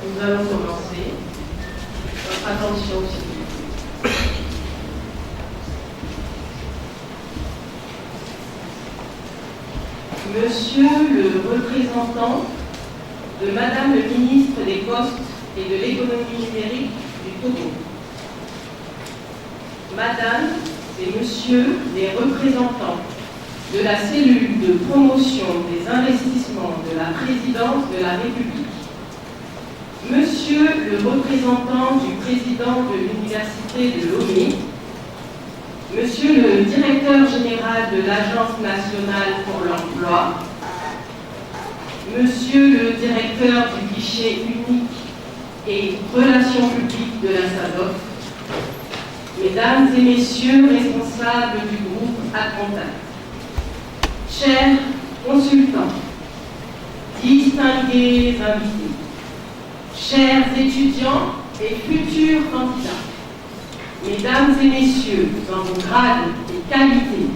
Nous allons commencer. Votre attention s'il vous plaît. Monsieur le représentant de Madame le ministre des Postes et de l'Économie numérique du Togo. Madame et Monsieur les représentants de la cellule de promotion des investissements de la Présidence de la République. Monsieur le représentant du président de l'Université de Lomé, Monsieur le directeur général de l'Agence nationale pour l'emploi, Monsieur le directeur du guichet unique et relations publiques de la SADOF, Mesdames et Messieurs responsables du groupe Ad-Contact, chers consultants, distingués invités, chers étudiants et futurs candidats, Mesdames et Messieurs, dans vos grades et qualités,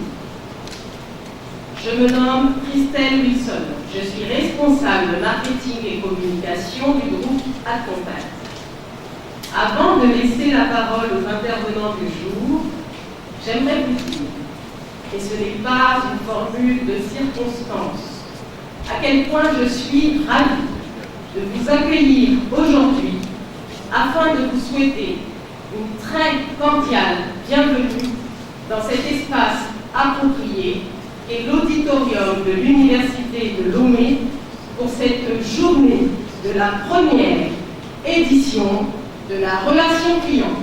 je me nomme Christelle Wilson. Je suis responsable marketing et communication du groupe Ad-Contact. Avant de laisser la parole aux intervenants du jour, j'aimerais vous dire, et ce n'est pas une formule de circonstance, à quel point je suis ravie de vous accueillir aujourd'hui afin de vous souhaiter une très cordiale bienvenue dans cet espace approprié et l'auditorium de l'Université de Lomé pour cette journée de la première édition de la relation client.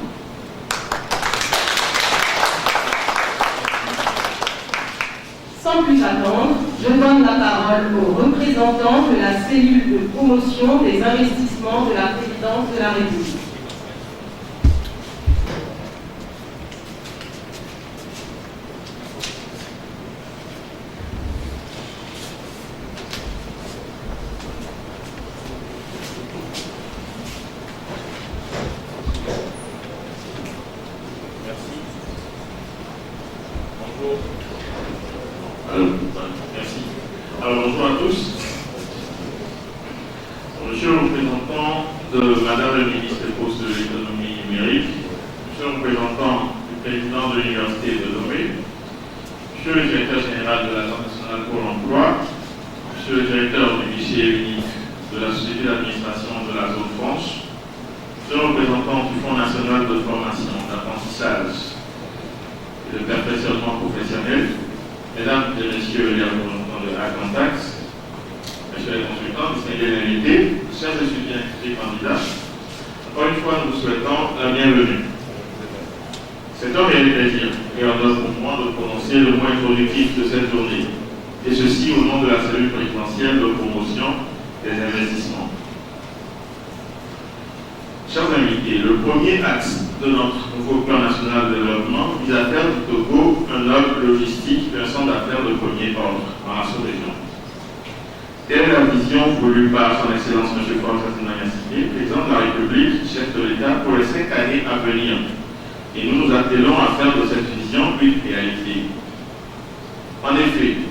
Sans plus attendre, je donne la parole aux représentants de la cellule de promotion des investissements de la Présidence de la République. Merci. Alors, bonjour à tous. Monsieur le représentant de Madame le ministre des Postes de l'Économie numérique, Monsieur le représentant du président de l'Université de Lomé, Monsieur le directeur général de l'Agence nationale pour l'emploi, Monsieur le directeur du guichet unique de la Société d'administration de la zone France, Monsieur le représentant du Fonds national de formation, d'apprentissage et de perfectionnement professionnel, Mesdames et Messieurs les représentants de Ad-Contact, Messieurs les consultants, distingués invités, chers étudiants et candidats, encore une fois, nous vous souhaitons la bienvenue. C'est un réel plaisir et honneur pour moi de prononcer le mot introductif de cette journée, et ceci au nom de la cellule présidentielle de promotion des investissements. Chers invités, le premier axe de notre nouveau plan national de développement vise à faire du Togo un hub logistique et un centre d'affaires de premier ordre dans la sous-région. Telle est la vision voulue par son Excellence M. Faustin Nyassi, président de la République, chef de l'État, pour les 5 années à venir. Et nous nous attelons à faire de cette vision une réalité. En effet,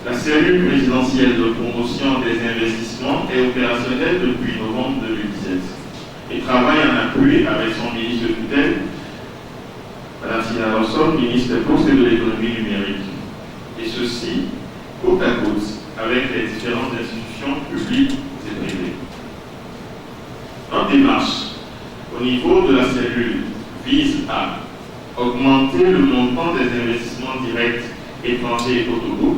la cellule présidentielle de promotion des investissements est opérationnelle depuis novembre 2017. Et travaille en appui avec son ministre de tutelle, Mme Sina Lawson, ministre des Postes et de l'Économie numérique. Et ceci, côte à côte, avec les différentes institutions publiques et privées. Notre démarche, au niveau de la cellule, vise à augmenter le montant des investissements directs étrangers au Togo,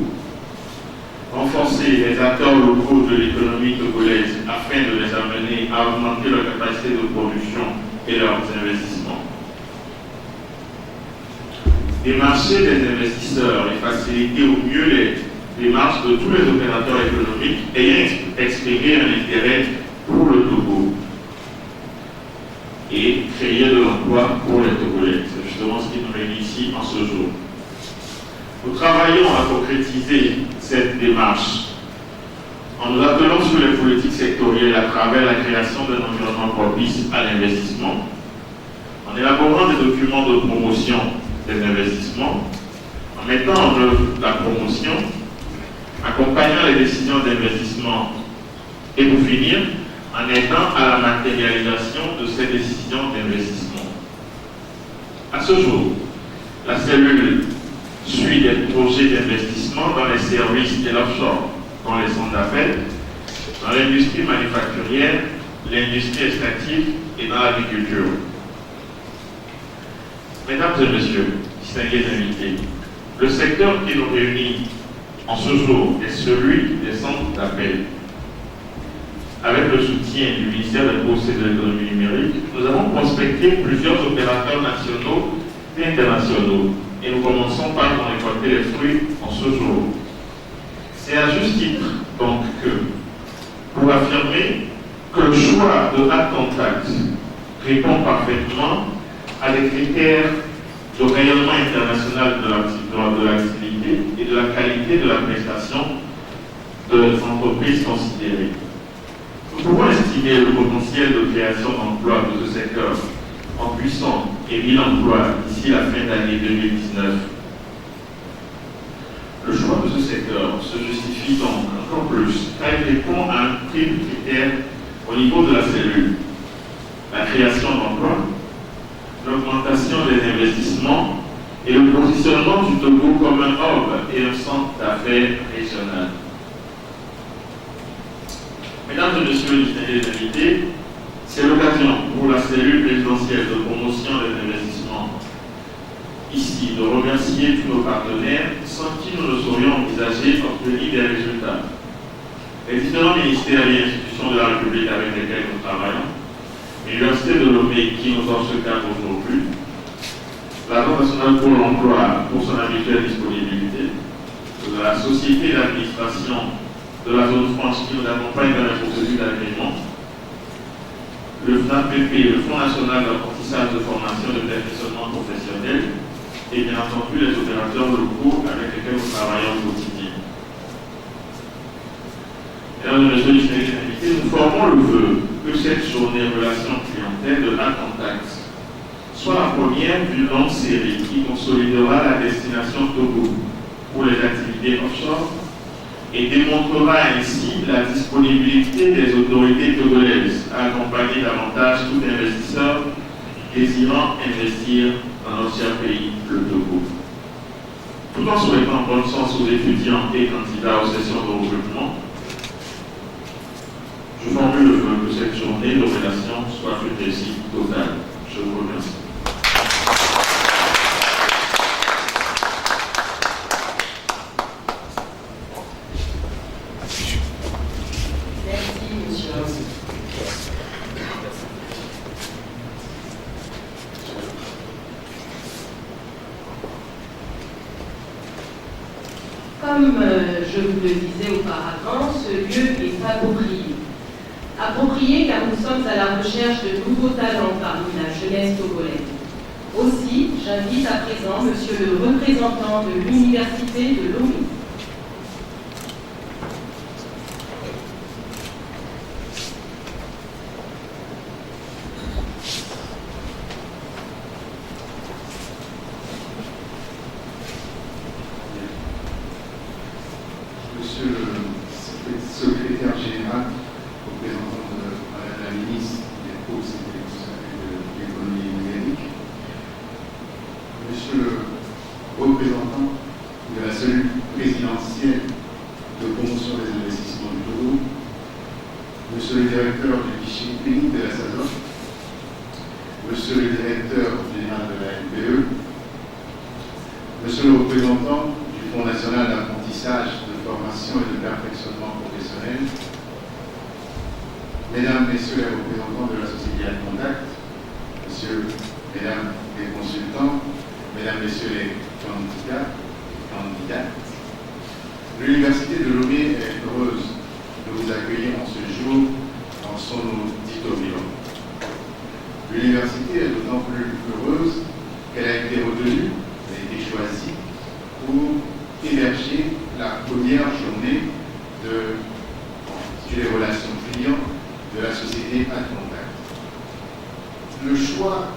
renforcer les acteurs locaux de l'économie togolaise afin de les amener à augmenter leur capacité de production et leurs investissements. Démarcher les investisseurs et faciliter au mieux les démarches de tous les opérateurs économiques ayant exprimé un intérêt pour le Togo et créer de l'emploi pour les Togolais. C'est justement ce qui nous réunit ici en ce jour. Nous travaillons travaillons à concrétiser cette démarche en nous attelant sur les politiques sectorielles à travers la création d'un environnement propice à l'investissement, en élaborant des documents de promotion des investissements, en mettant en œuvre la promotion, accompagnant les décisions d'investissement et pour finir, en aidant à la matérialisation de ces décisions d'investissement. À ce jour, la cellule suit des projets d'investissement dans les services et l'offshore, dans les centres d'appel, dans l'industrie manufacturière, l'industrie extractive et dans l'agriculture. Mesdames et messieurs, distingués invités, le secteur qui nous réunit en ce jour est celui des centres d'appel. Avec le soutien du ministère des Postes et de l'économie numérique, nous avons prospecté plusieurs opérateurs nationaux et internationaux et nous commençons par en récolter les fruits en ce jour. C'est à juste titre donc que, pour affirmer que le choix de AdContact répond parfaitement à des critères de rayonnement international de l'activité et de la qualité de la prestation des entreprises considérées. Nous pouvons estimer le potentiel de création d'emplois de ce secteur en puissant et 1000 emplois d'ici la fin d'année 2019. Le choix de ce secteur se justifie donc encore plus car il répond à un triple critère au niveau de la cellule. La création d'emplois, l'augmentation des investissements et le positionnement du Togo comme un hub et un centre d'affaires régional. Mesdames et messieurs les invités, c'est l'occasion pour la cellule présidentielle de promotion des investissements ici de remercier tous nos partenaires sans qui nous ne saurions envisager d'obtenir des résultats. Les différents ministères et institutions de la République avec lesquels nous travaillons, l'Université de Lomé qui nous offre ce cadre aujourd'hui, l'Agence nationale pour l'emploi pour son habituelle disponibilité, de la Société d'administration de la zone franche qui nous accompagne dans la procédure d'agrément, le FNAPP, le Fonds national d'apprentissage de formation et de perfectionnement professionnel, et bien entendu les opérateurs locaux avec lesquels nous travaillons au quotidien. Mesdames et messieurs les invités, nous formons le vœu que cette journée relation clientèle de AdContact soit la première d'une longue série qui consolidera la destination Togo pour les activités offshore et démontrera ainsi la disponibilité des autorités togolaises à accompagner davantage tout investisseur désirant investir dans notre cher pays, le Togo. Tout en souhaitant bonne chance aux étudiants et candidats aux sessions de recrutement, je formule le vœu que cette journée de relation soit une réussite totale. Je vous remercie. Comme je vous le disais auparavant, ce lieu est approprié. Approprié car nous sommes à la recherche de nouveaux talents parmi la jeunesse togolaise. Aussi, j'invite à présent Monsieur le représentant de l'Université de Lomé. Monsieur le secrétaire général, représentant de Madame la ministre des Postes et de l'économie numérique, Monsieur le représentant de la cellule présidentielle de promotion des investissements du Togo, Monsieur le directeur du guichet clinique de la SASOF, Monsieur le directeur général de la NPE, Monsieur le représentant du Fonds national d'apprentissage, de formation et de perfectionnement professionnel, Mesdames, Messieurs les représentants de la Société AdContact, Messieurs, Mesdames les consultants, Mesdames, Messieurs les candidats et candidates, l'Université de Lomé est heureuse de vous accueillir en ce jour dans son auditorium. L'université est d'autant plus heureuse qu'elle a été retenue, elle a été choisie pour héberger la première journée sur les relations clients de la société Adcontact. Le choix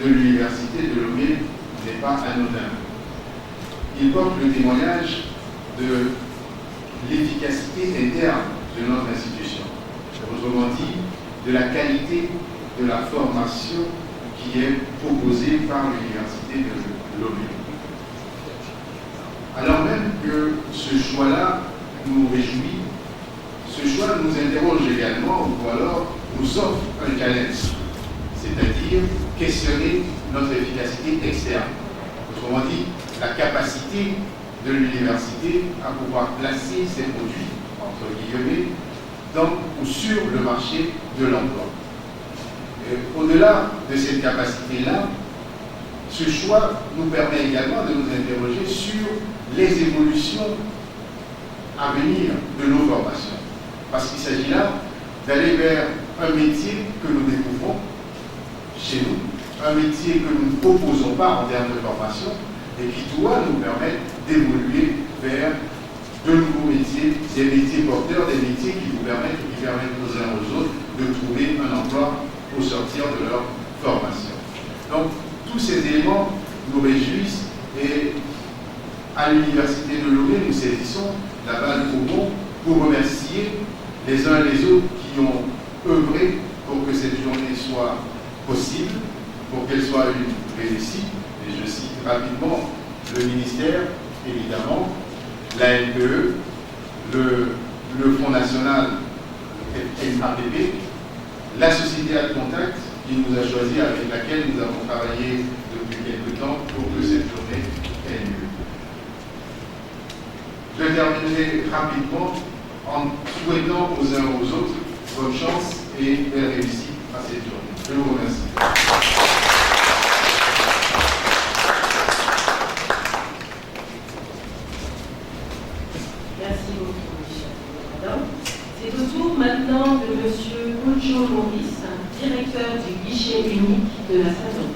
de l'université de Lomé n'est pas anodin. Il porte le témoignage de l'efficacité interne de notre institution. Autrement dit, de la qualité de la formation qui est proposée par l'université de Lomé. Alors même que ce choix-là nous réjouit, ce choix nous interroge également, ou alors nous offre un challenge, c'est-à-dire questionner notre efficacité externe. Autrement dit, la capacité de l'université à pouvoir placer ses produits, entre guillemets, dans ou sur le marché de l'emploi. Au-delà de cette capacité-là, ce choix nous permet également de nous interroger sur les évolutions à venir de nos formations. Parce qu'il s'agit là d'aller vers un métier que nous découvrons chez nous, un métier que nous ne proposons pas en termes de formation et qui doit nous permettre d'évoluer vers de nouveaux métiers, des métiers porteurs, des métiers qui permettent aux uns aux autres de trouver un emploi au sortir de leur formation. Donc, tous ces éléments nous réjouissent et à l'université de Lomé, nous saisissons la balle au bond pour remercier les uns et les autres qui ont œuvré pour que cette journée soit possible, pour qu'elle soit une réussite. Et je cite rapidement le ministère, évidemment, la NPE, le Fonds national NAPP, la société Adcontact qui nous a choisi, avec laquelle nous avons travaillé depuis quelque temps pour que cette journée ait lieu. Je terminerai rapidement en souhaitant aux uns aux autres bonne chance et belle réussite à cette journée. Je vous remercie. Merci beaucoup, Michel. C'est au tour maintenant de M. Kojo Maurice, directeur du guichet unique de la SADOC.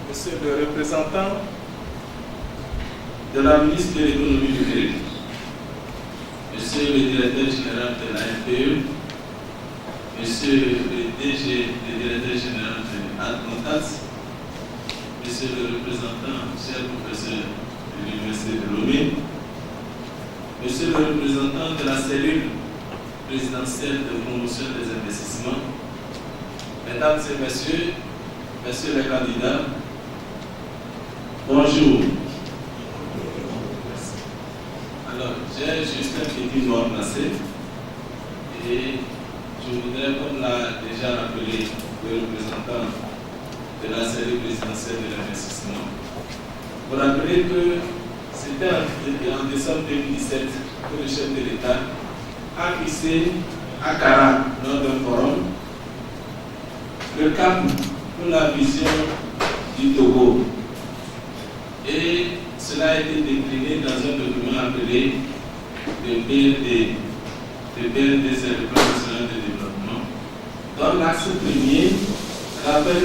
Monsieur le représentant de la ministre de l'économie numérique, Monsieur le directeur général de la NPE, Monsieur le DG, le directeur général de Adcontact, Monsieur le représentant, cher professeur de l'Université de Lomé, Monsieur le représentant de la cellule présidentielle de promotion des investissements, Mesdames et Messieurs, Messieurs les candidats, bonjour. Alors, j'ai juste un petit mot à placer et je voudrais, comme l'a déjà rappelé le représentant de la série présidentielle de l'investissement, vous rappeler que c'était en décembre 2017 que le chef de l'État a fixé à Kara, lors d'un forum, le cap pour la vision du Togo. Et cela a été décliné dans un document appelé le BND. Le BND, c'est le Plan national de développement. Dans l'axe premier, rappelle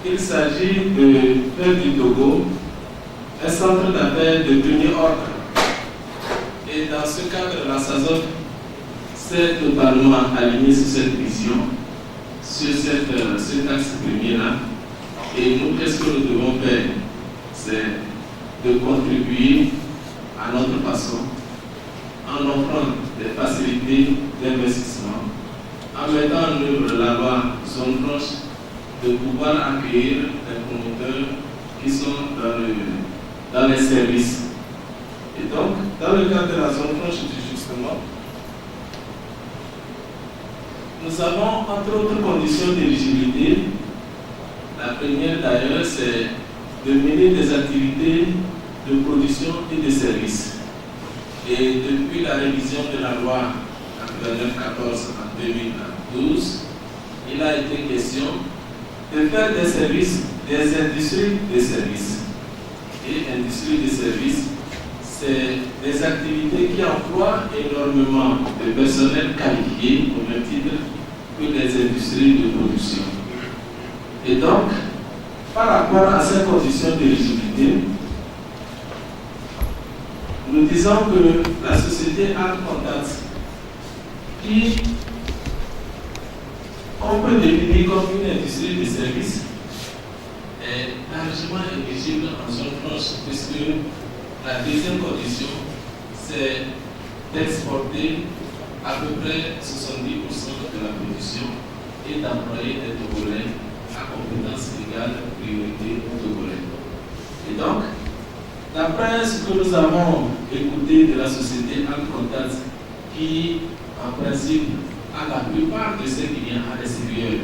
qu'il s'agit de faire du Togo un centre d'affaires de premier ordre. Et dans ce cadre, la SADOC s'est totalement alignée sur cette vision, sur cet axe premier-là. Et nous, qu'est-ce que nous devons faire? C'est de contribuer à notre façon, en offrant des facilités d'investissement, en mettant en œuvre la loi zone franche, de pouvoir accueillir les promoteurs qui sont dans les services. Et donc, dans le cadre de la zone franche, justement, nous avons, entre autres conditions d'éligibilité, la première d'ailleurs, c'est de mener des activités de production et de services. Et depuis la révision de la loi 8914 en 2012, il a été question de faire des services des industries de services. Et industries de services, c'est des activités qui emploient énormément de personnel qualifié au même titre que les industries de production. Et donc, par rapport à ces conditions d'éligibilité, nous disons que la société Art Contact, qui on peut définir comme une industrie de services, est largement éligible en zone franche, puisque la deuxième condition, c'est d'exporter à peu près 70% de la production et d'employer des Togolais à compétences égales, priorité aux Togolais. Et donc, d'après ce que nous avons écouté de la société Art Contact, qui en principe a la plupart de ces clients à l'extérieur,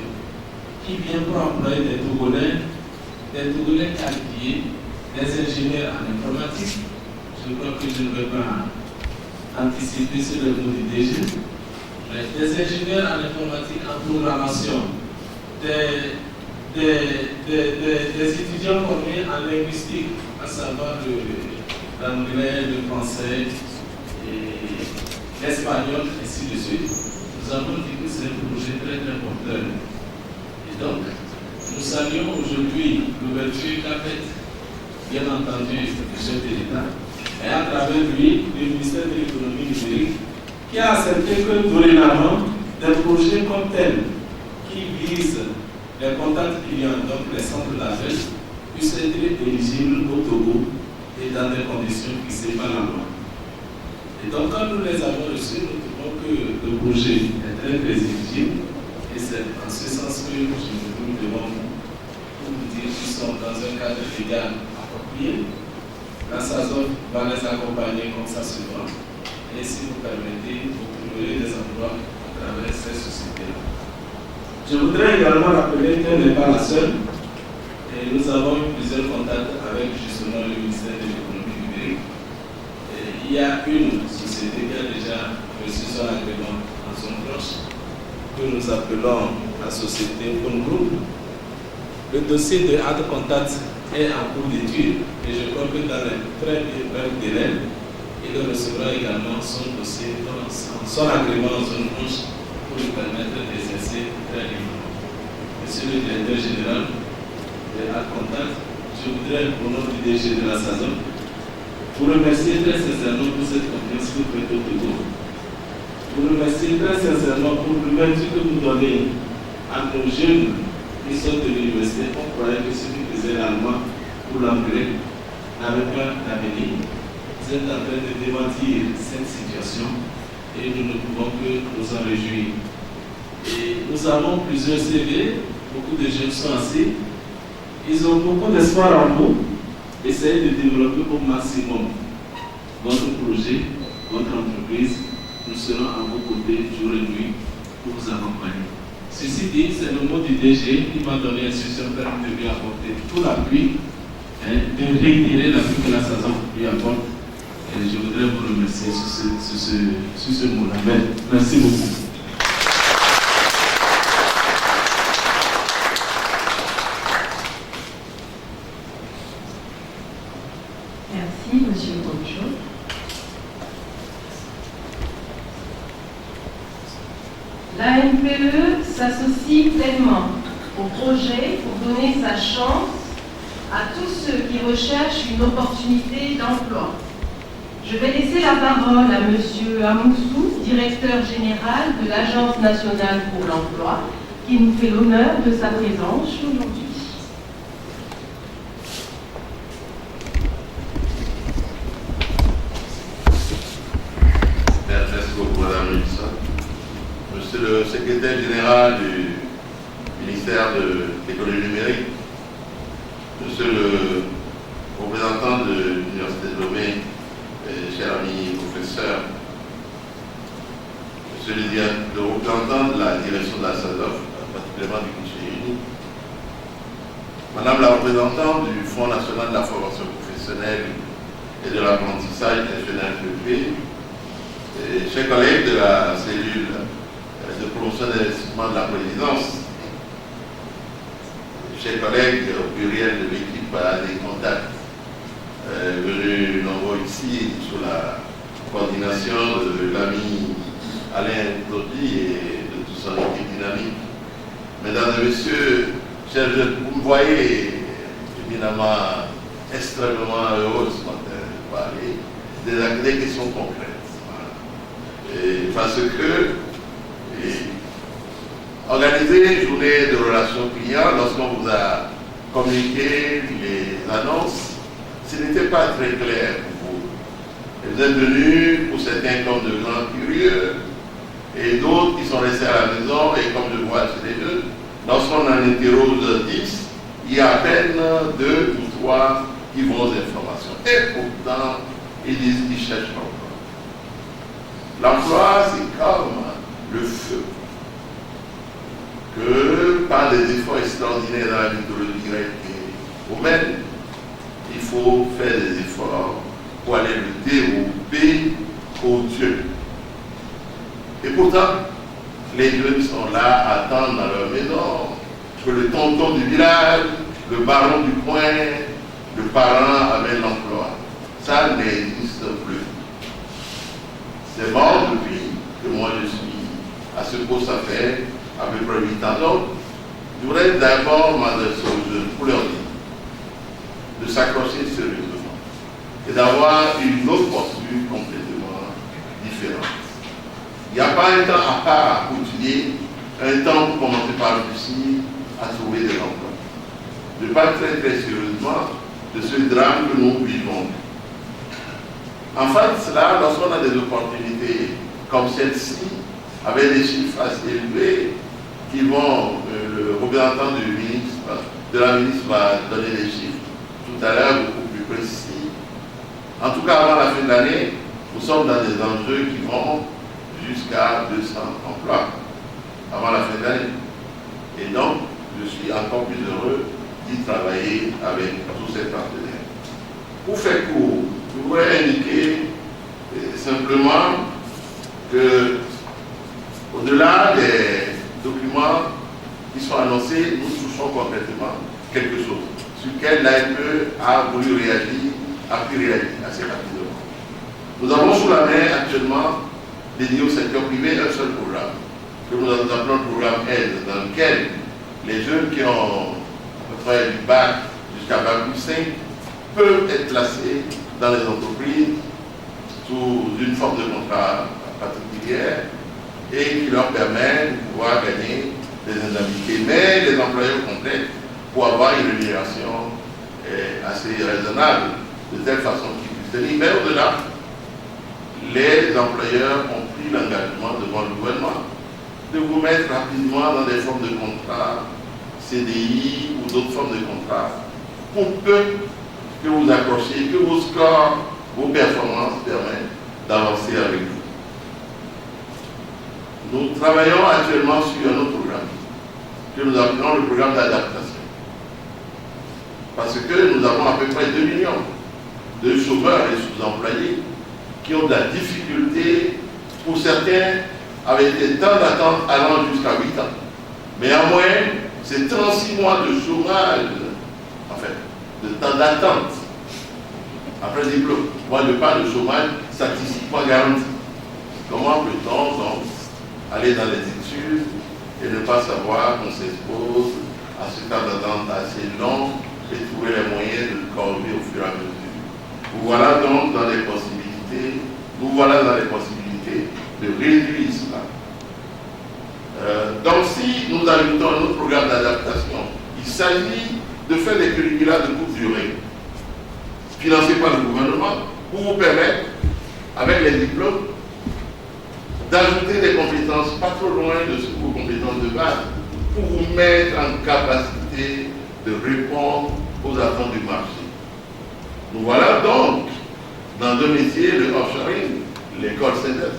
qui vient pour employer des Togolais qualifiés, des ingénieurs en informatique. Je crois que je ne vais pas anticiper sur le mot du DG, mais des ingénieurs en informatique, en programmation, des étudiants formés en linguistique, à savoir l'anglais, le français, l'espagnol, ainsi de suite. Nous avons dit que c'est un projet très porteur. Et donc, nous saluons aujourd'hui l'ouverture qu'a faite, bien entendu, du chef de l'État, et à travers lui, le ministère de l'économie numérique, qui a accepté que dorénavant, des projets comme tels, qui visent les contacts clients, donc les centres d'appel, puissent être éligibles au Togo et dans des conditions fixées par la loi. Et donc, quand nous les avons reçus, nous trouvons que le projet est très éligible, et c'est en ce sens que je me trouve devant vous pour vous dire qu'ils sont dans un cadre légal approprié. La SAZOF va les accompagner comme ça se doit. Et si vous permettez, vous trouverez des emplois à travers ces sociétés-là. Je voudrais également rappeler qu'elle n'est pas la seule. Et nous avons eu plusieurs contacts avec justement le ministère de l'économie numérique. Et il y a une société qui a déjà reçu son agrément en zone proche, que nous appelons la société Phone Group. Le dossier de Art Contact est en cours d'étude et je crois que dans les très brefs délais, il recevra également son dossier, son agrément en zone franche pour lui permettre d'exercer très librement. Monsieur le directeur général de Art Contact, je voudrais, au nom du DG de la SAZOF, vous remercier très sincèrement pour cette confiance que vous faites au Togo. Vous remercier très sincèrement pour l'ouverture que vous donnez à nos jeunes qui sortent de l'université. On croyait que ceux qui faisaient l'allemand pour l'anglais n'avaient pas d'avenir. Vous êtes en train de démentir cette situation et nous ne pouvons que nous en réjouir. Et nous avons plusieurs CV, beaucoup de jeunes sont assis. Ils ont beaucoup d'espoir en vous. Essayez de développer au maximum votre projet, votre entreprise. Nous serons à vos côtés jour et nuit pour vous accompagner. Ceci dit, c'est le mot du DG qui m'a donné l'instruction de lui apporter tout l'appui, de réitérer l'appui que la SAZOF lui apporte. Et je voudrais vous remercier sur ce mot-là. Merci beaucoup. Merci, Monsieur Boncho. La NPE s'associe pleinement au projet pour donner sa chance à tous ceux qui recherchent une opportunité d'emploi. Je vais laisser la parole à Monsieur Amoussou, directeur général de l'Agence nationale pour l'emploi, qui nous fait l'honneur de sa présence aujourd'hui. Merci beaucoup, Madame Wilson. Monsieur le secrétaire général du ministère de l'économie numérique, monsieur le représentant de l'Université de Lomé, cher ami professeur, monsieur le représentant de la direction de la SAZOF, particulièrement du guichet unique, madame la représentante du Fonds national de la formation professionnelle et de l'apprentissage FNFEP, chers collègues de la cellule de promotion d'investissement de la présidence, chers collègues au pluriel de l'équipe à des contacts venus nombreux ici sous la coordination de l'ami Alain Todi et de toute son équipe dynamique. Mesdames et messieurs, chers jeunes, vous me voyez éminemment extrêmement heureux ce matin de parler des questions concrètes. Et parce que organiser une journée de relations clients, lorsqu'on vous a communiqué les annonces, ce n'était pas très clair pour vous. Et vous êtes venus, pour certains comme de grands curieux, et d'autres qui sont restés à la maison, et comme je vois chez les deux, lorsqu'on en interroge 10, il y a à peine 2 ou 3 qui vont aux informations. Et pourtant, ils disent qu'ils cherchent l'emploi. L'emploi, c'est comme le feu, que par des efforts extraordinaires dans la mythologie grecque et romaine, il faut faire des efforts pour aller le dérober aux dieux. Et pourtant, les jeunes sont là, attendent dans leur maison, que le tonton du village, le baron du coin, le parent amène l'emploi. Ça n'existe plus. C'est mort depuis que moi je suis à ce poste à faire, à peu près 8 ans. Donc, je voudrais d'abord m'adresser aux jeunes pour leur dire de s'accrocher sérieusement et d'avoir une autre posture complètement différente. Il n'y a pas un temps à part pour étudier, un temps pour commencer par réussir à trouver des emplois. Je parle très très sérieusement de ce drame que nous vivons. En fait, cela, lorsqu'on a des opportunités comme celle-ci, avec des chiffres assez élevés, qui vont, le représentant de la ministre va donner des chiffres tout à l'heure beaucoup plus précis. En tout cas, avant la fin de l'année, nous sommes dans des enjeux qui vont jusqu'à 200 emplois avant la fin de l'année. Et donc, je suis encore plus heureux d'y travailler avec tous ces partenaires. Pour faire court, je voudrais indiquer simplement que, au-delà des documents qui sont annoncés, nous touchons concrètement quelque chose sur lequel l'AFE a voulu réagir, a pu réagir assez rapidement. Nous avons sous la main actuellement, dédié au secteur privé, un seul programme, que nous appelons le programme aide, dans lequel les jeunes qui ont à peu près du bac jusqu'à bac plus 5 peuvent être placés dans les entreprises sous une forme de contrat particulière et qui leur permet de pouvoir gagner des indemnités. Mais les employeurs complètent pour avoir une rémunération assez raisonnable, de telle façon qu'ils puissent tenir. Mais au-delà, les employeurs ont pris l'engagement devant le gouvernement de vous mettre rapidement dans des formes de contrats, CDI ou d'autres formes de contrats, pour peu que vous accrochiez, que vos scores, vos performances permettent d'avancer avec vous. Nous travaillons actuellement sur un autre programme, que nous appelons le programme d'adaptation. Parce que nous avons à peu près 2 millions de chômeurs et sous-employés qui ont de la difficulté, pour certains, avec des temps d'attente allant jusqu'à 8 ans. Mais en moyenne, c'est 36 mois de chômage, en fait, de temps d'attente après le diplôme. Moi, je parle de chômage statistiquement garanti. Comment peut-on donc aller dans les études et ne pas savoir qu'on s'expose à ce temps d'attente assez long et trouver les moyens de le corriger au fur et à mesure. Vous voilà donc dans les possibilités, nous voilà dans les possibilités de réduire cela. Donc si nous ajoutons un autre programme d'adaptation, il s'agit de faire des curricula de courte durée, financés par le gouvernement, pour vous permettre, avec les diplômes, d'ajouter des compétences pas trop loin de vos compétences de base, pour vous mettre en capacité de répondre aux attentes du marché. Nous voilà donc dans deux métiers, le offshoring, les call centers.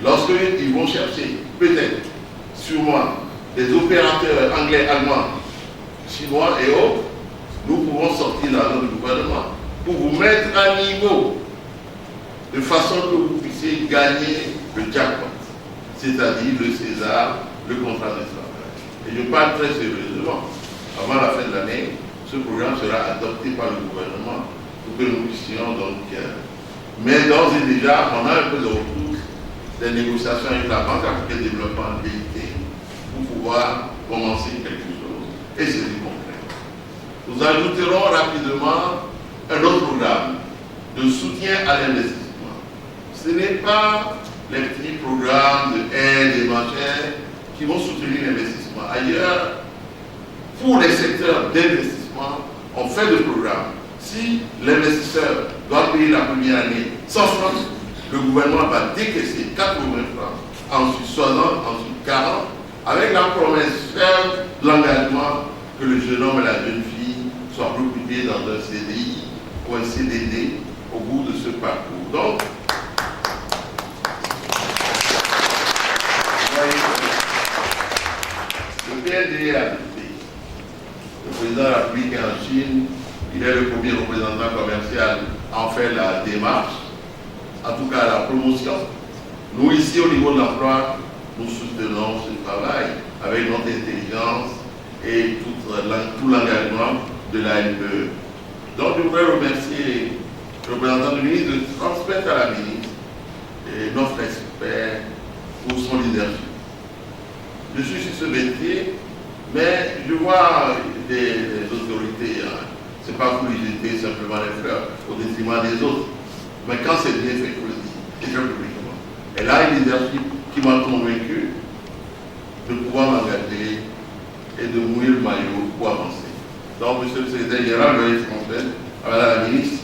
Lorsqu'ils vont chercher, peut-être, sûrement, des opérateurs anglais, allemands, chinois et autres, nous pouvons sortir dans notre gouvernement pour vous mettre à niveau de façon que vous puissiez gagner le jackpot, c'est-à-dire le César, le contrat de travail. Et je parle très sérieusement. avant la fin de l'année, ce programme sera adopté par le gouvernement pour que nous puissions donc... mais d'ores et déjà, on a un peu de retour des négociations avec la Banque africaine de développement BIT pour pouvoir commencer quelque chose. Et c'est du concret. Nous ajouterons rapidement un autre programme de soutien à l'investissement. Ce n'est pas les petits programmes de aide et machin qui vont soutenir l'investissement. Ailleurs, pour les secteurs d'investissement, on fait des programmes. Si l'investisseur doit payer la première année 100 francs, le gouvernement va décaisser 80 francs, ensuite 60, ensuite 40, avec la promesse ferme de l'engagement que le jeune homme et la jeune fille soient recrutés dans un CDI ou un CDD au bout de ce parcours. Donc, le PND est adopté. Le président de la République est en Chine, il est le premier représentant commercial à en faire la démarche, en tout cas la promotion. Nous, ici, au niveau de l'emploi, nous soutenons ce travail avec notre intelligence et tout l'engagement de l'ANPE. Donc, je voudrais remercier le représentant du ministre de transmettre à la ministre et notre expert pour son leadership. Je suis sur ce métier, mais je vois des autorités, c'est pas pour les jeter simplement les fleurs au détriment des autres. Mais quand c'est bien fait, il faut le dire, et je publiquement. Elle a un leadership qui m'a convaincu de pouvoir m'engager et de mouiller le maillot pour avancer. Donc, monsieur le secrétaire général, je vais transmettre à madame la ministre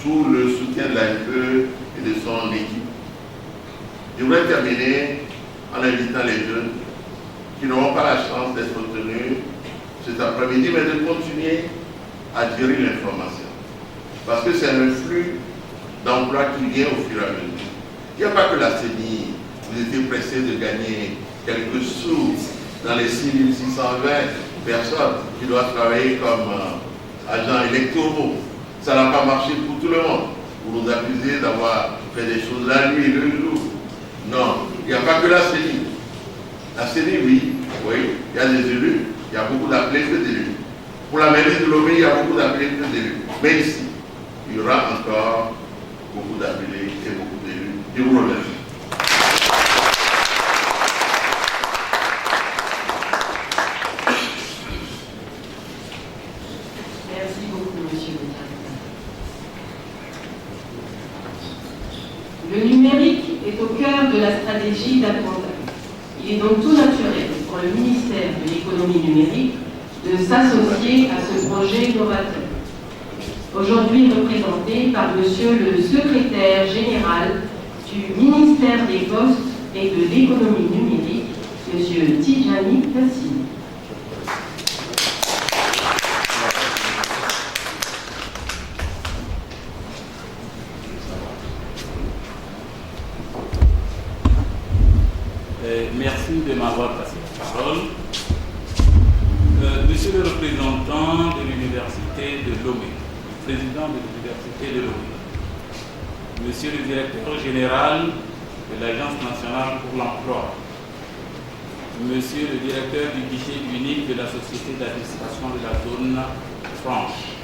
tout le soutien de l'ANPE et de son équipe. Je voudrais terminer en invitant les jeunes qui n'auront pas la chance d'être retenus cet après-midi, mais de continuer à gérer l'information. Parce que c'est un flux d'emploi qui vient au fur et à mesure. Il n'y a pas que la CENI. Vous étiez pressé de gagner quelques sous dans les 6620 personnes qui doivent travailler comme agents électoraux. Ça n'a pas marché pour tout le monde. Vous nous accusez d'avoir fait des choses la nuit et le jour. Non, il n'y a pas que la CENI. La CENI, oui, il y a des élus, il y a beaucoup d'appelés que d'élus. Pour la mairie de Lomé, il y a beaucoup d'appelés que d'élus. Mais ici, il y aura encore beaucoup d'appelés et beaucoup d'élus. Je vous remercie. Merci beaucoup, monsieur le directeur. Le numérique est au cœur de la stratégie d'Acontact. Il est donc tout naturel pour le ministère de l'économie numérique de s'associer à ce projet novateur. Aujourd'hui représenté par monsieur le secrétaire général du ministère des Postes et de l'économie numérique, monsieur Tidjani Kassine. Merci de m'avoir passé la parole. Monsieur le représentant de l'Université de Lomé, président de l'Université de Lomé, Monsieur le directeur général de l'Agence nationale pour l'emploi, Monsieur le directeur du guichet unique de la Société d'administration de la zone franche,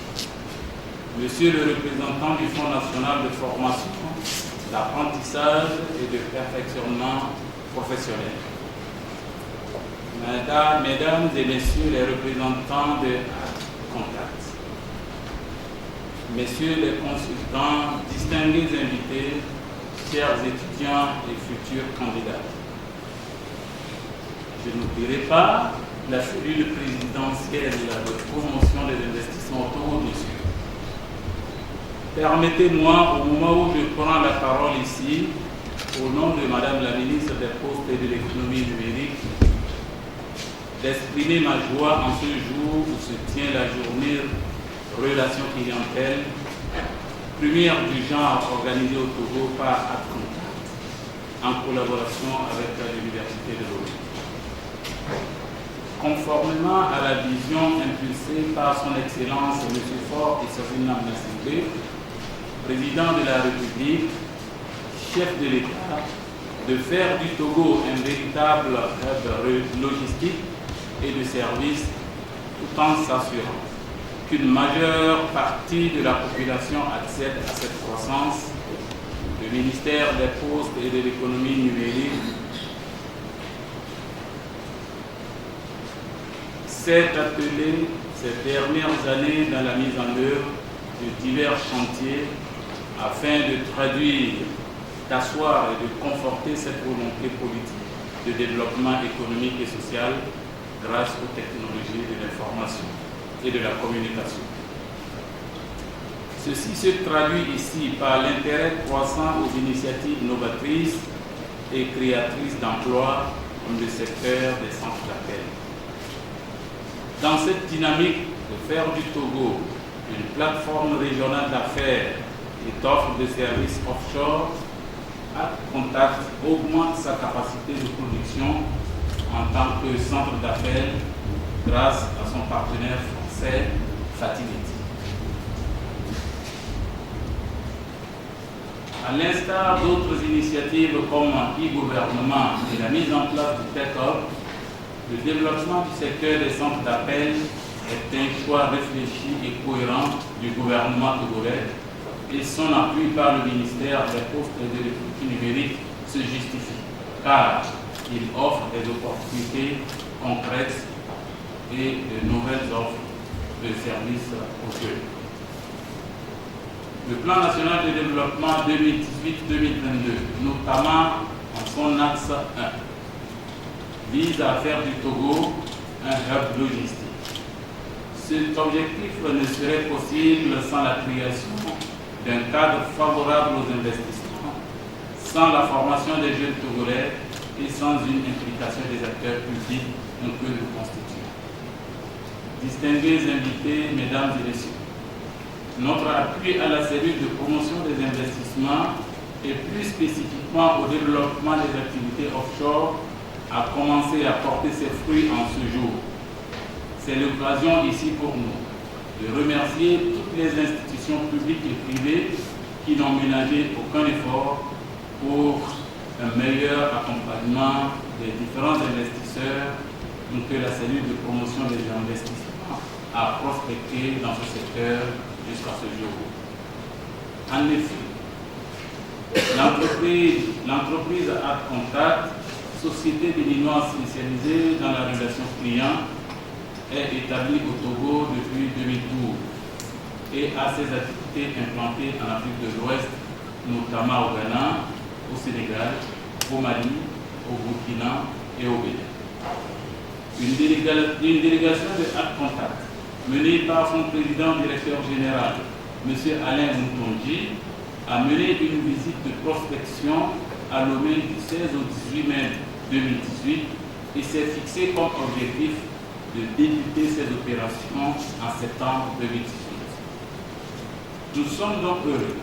Monsieur le représentant du Fonds national de formation, d'apprentissage et de perfectionnement professionnel, Mesdames et Messieurs les représentants de Contact, Messieurs les consultants, distingués invités, chers étudiants et futurs candidats, je n'oublierai pas la cellule présidentielle de promotion des investissements autour du Sud. Permettez-moi, au moment où je prends la parole ici, au nom de Madame la ministre des Postes et de l'économie numérique, d'exprimer ma joie en ce jour où se tient la journée Relations clientèle, première du genre organisée au Togo par Acontact, en collaboration avec l'Université de Lomé. Conformément à la vision impulsée par son Excellence M. Faure Issouffou Nassimbe, président de la République, chef de l'État, de faire du Togo un véritable hub logistique et de services tout en s'assurant qu'une majeure partie de la population accède à cette croissance. Le ministère des Postes et de l'économie numérique s'est attelé ces dernières années dans la mise en œuvre de divers chantiers afin de traduire, d'asseoir et de conforter cette volonté politique de développement économique et social grâce aux technologies de l'information et de la communication. Ceci se traduit ici par l'intérêt croissant aux initiatives novatrices et créatrices d'emplois comme le secteur des centres d'appel. Dans cette dynamique de faire du Togo une plateforme régionale d'affaires et d'offres de services offshore, AdContact augmente sa capacité de production en tant que centre d'appel grâce à son partenaire français Fatinity. À l'instar d'autres initiatives comme e-gouvernement et la mise en place du TechHub, le développement du secteur des centres d'appel est un choix réfléchi et cohérent du gouvernement togolais et son appui par le ministère des Postes et de l'économie numérique se justifie car il offre des opportunités concrètes et de nouvelles offres de services aux jeunes. Le plan national de développement 2018-2022, notamment en son axe 1, vise à faire du Togo un hub logistique. Cet objectif ne serait possible sans la création d'un cadre favorable aux investissements, sans la formation des jeunes Togolais et sans une implication des acteurs publics que nous constituons. Distingués invités, mesdames et messieurs, notre appui à la cellule de promotion des investissements et plus spécifiquement au développement des activités offshore a commencé à porter ses fruits en ce jour. C'est l'occasion ici pour nous de remercier toutes les institutions publiques et privées qui n'ont ménagé aucun effort pour un meilleur accompagnement des différents investisseurs que la cellule de promotion des investissements a prospecté dans ce secteur jusqu'à ce jour. En effet, l'entreprise AdContact, société béninoise spécialisée dans la relation client, est établie au Togo depuis 2012 et a ses activités implantées en Afrique de l'Ouest, notamment au Ghana, au Sénégal, au Mali, au Burkina et au Bénin. Une délégation de AdContact menée par son président directeur général, M. Alain Moutonji, a mené une visite de prospection à Lomé du 16 au 18 mai 2018 et s'est fixé comme objectif de débuter ces opérations en septembre 2018. Nous sommes donc heureux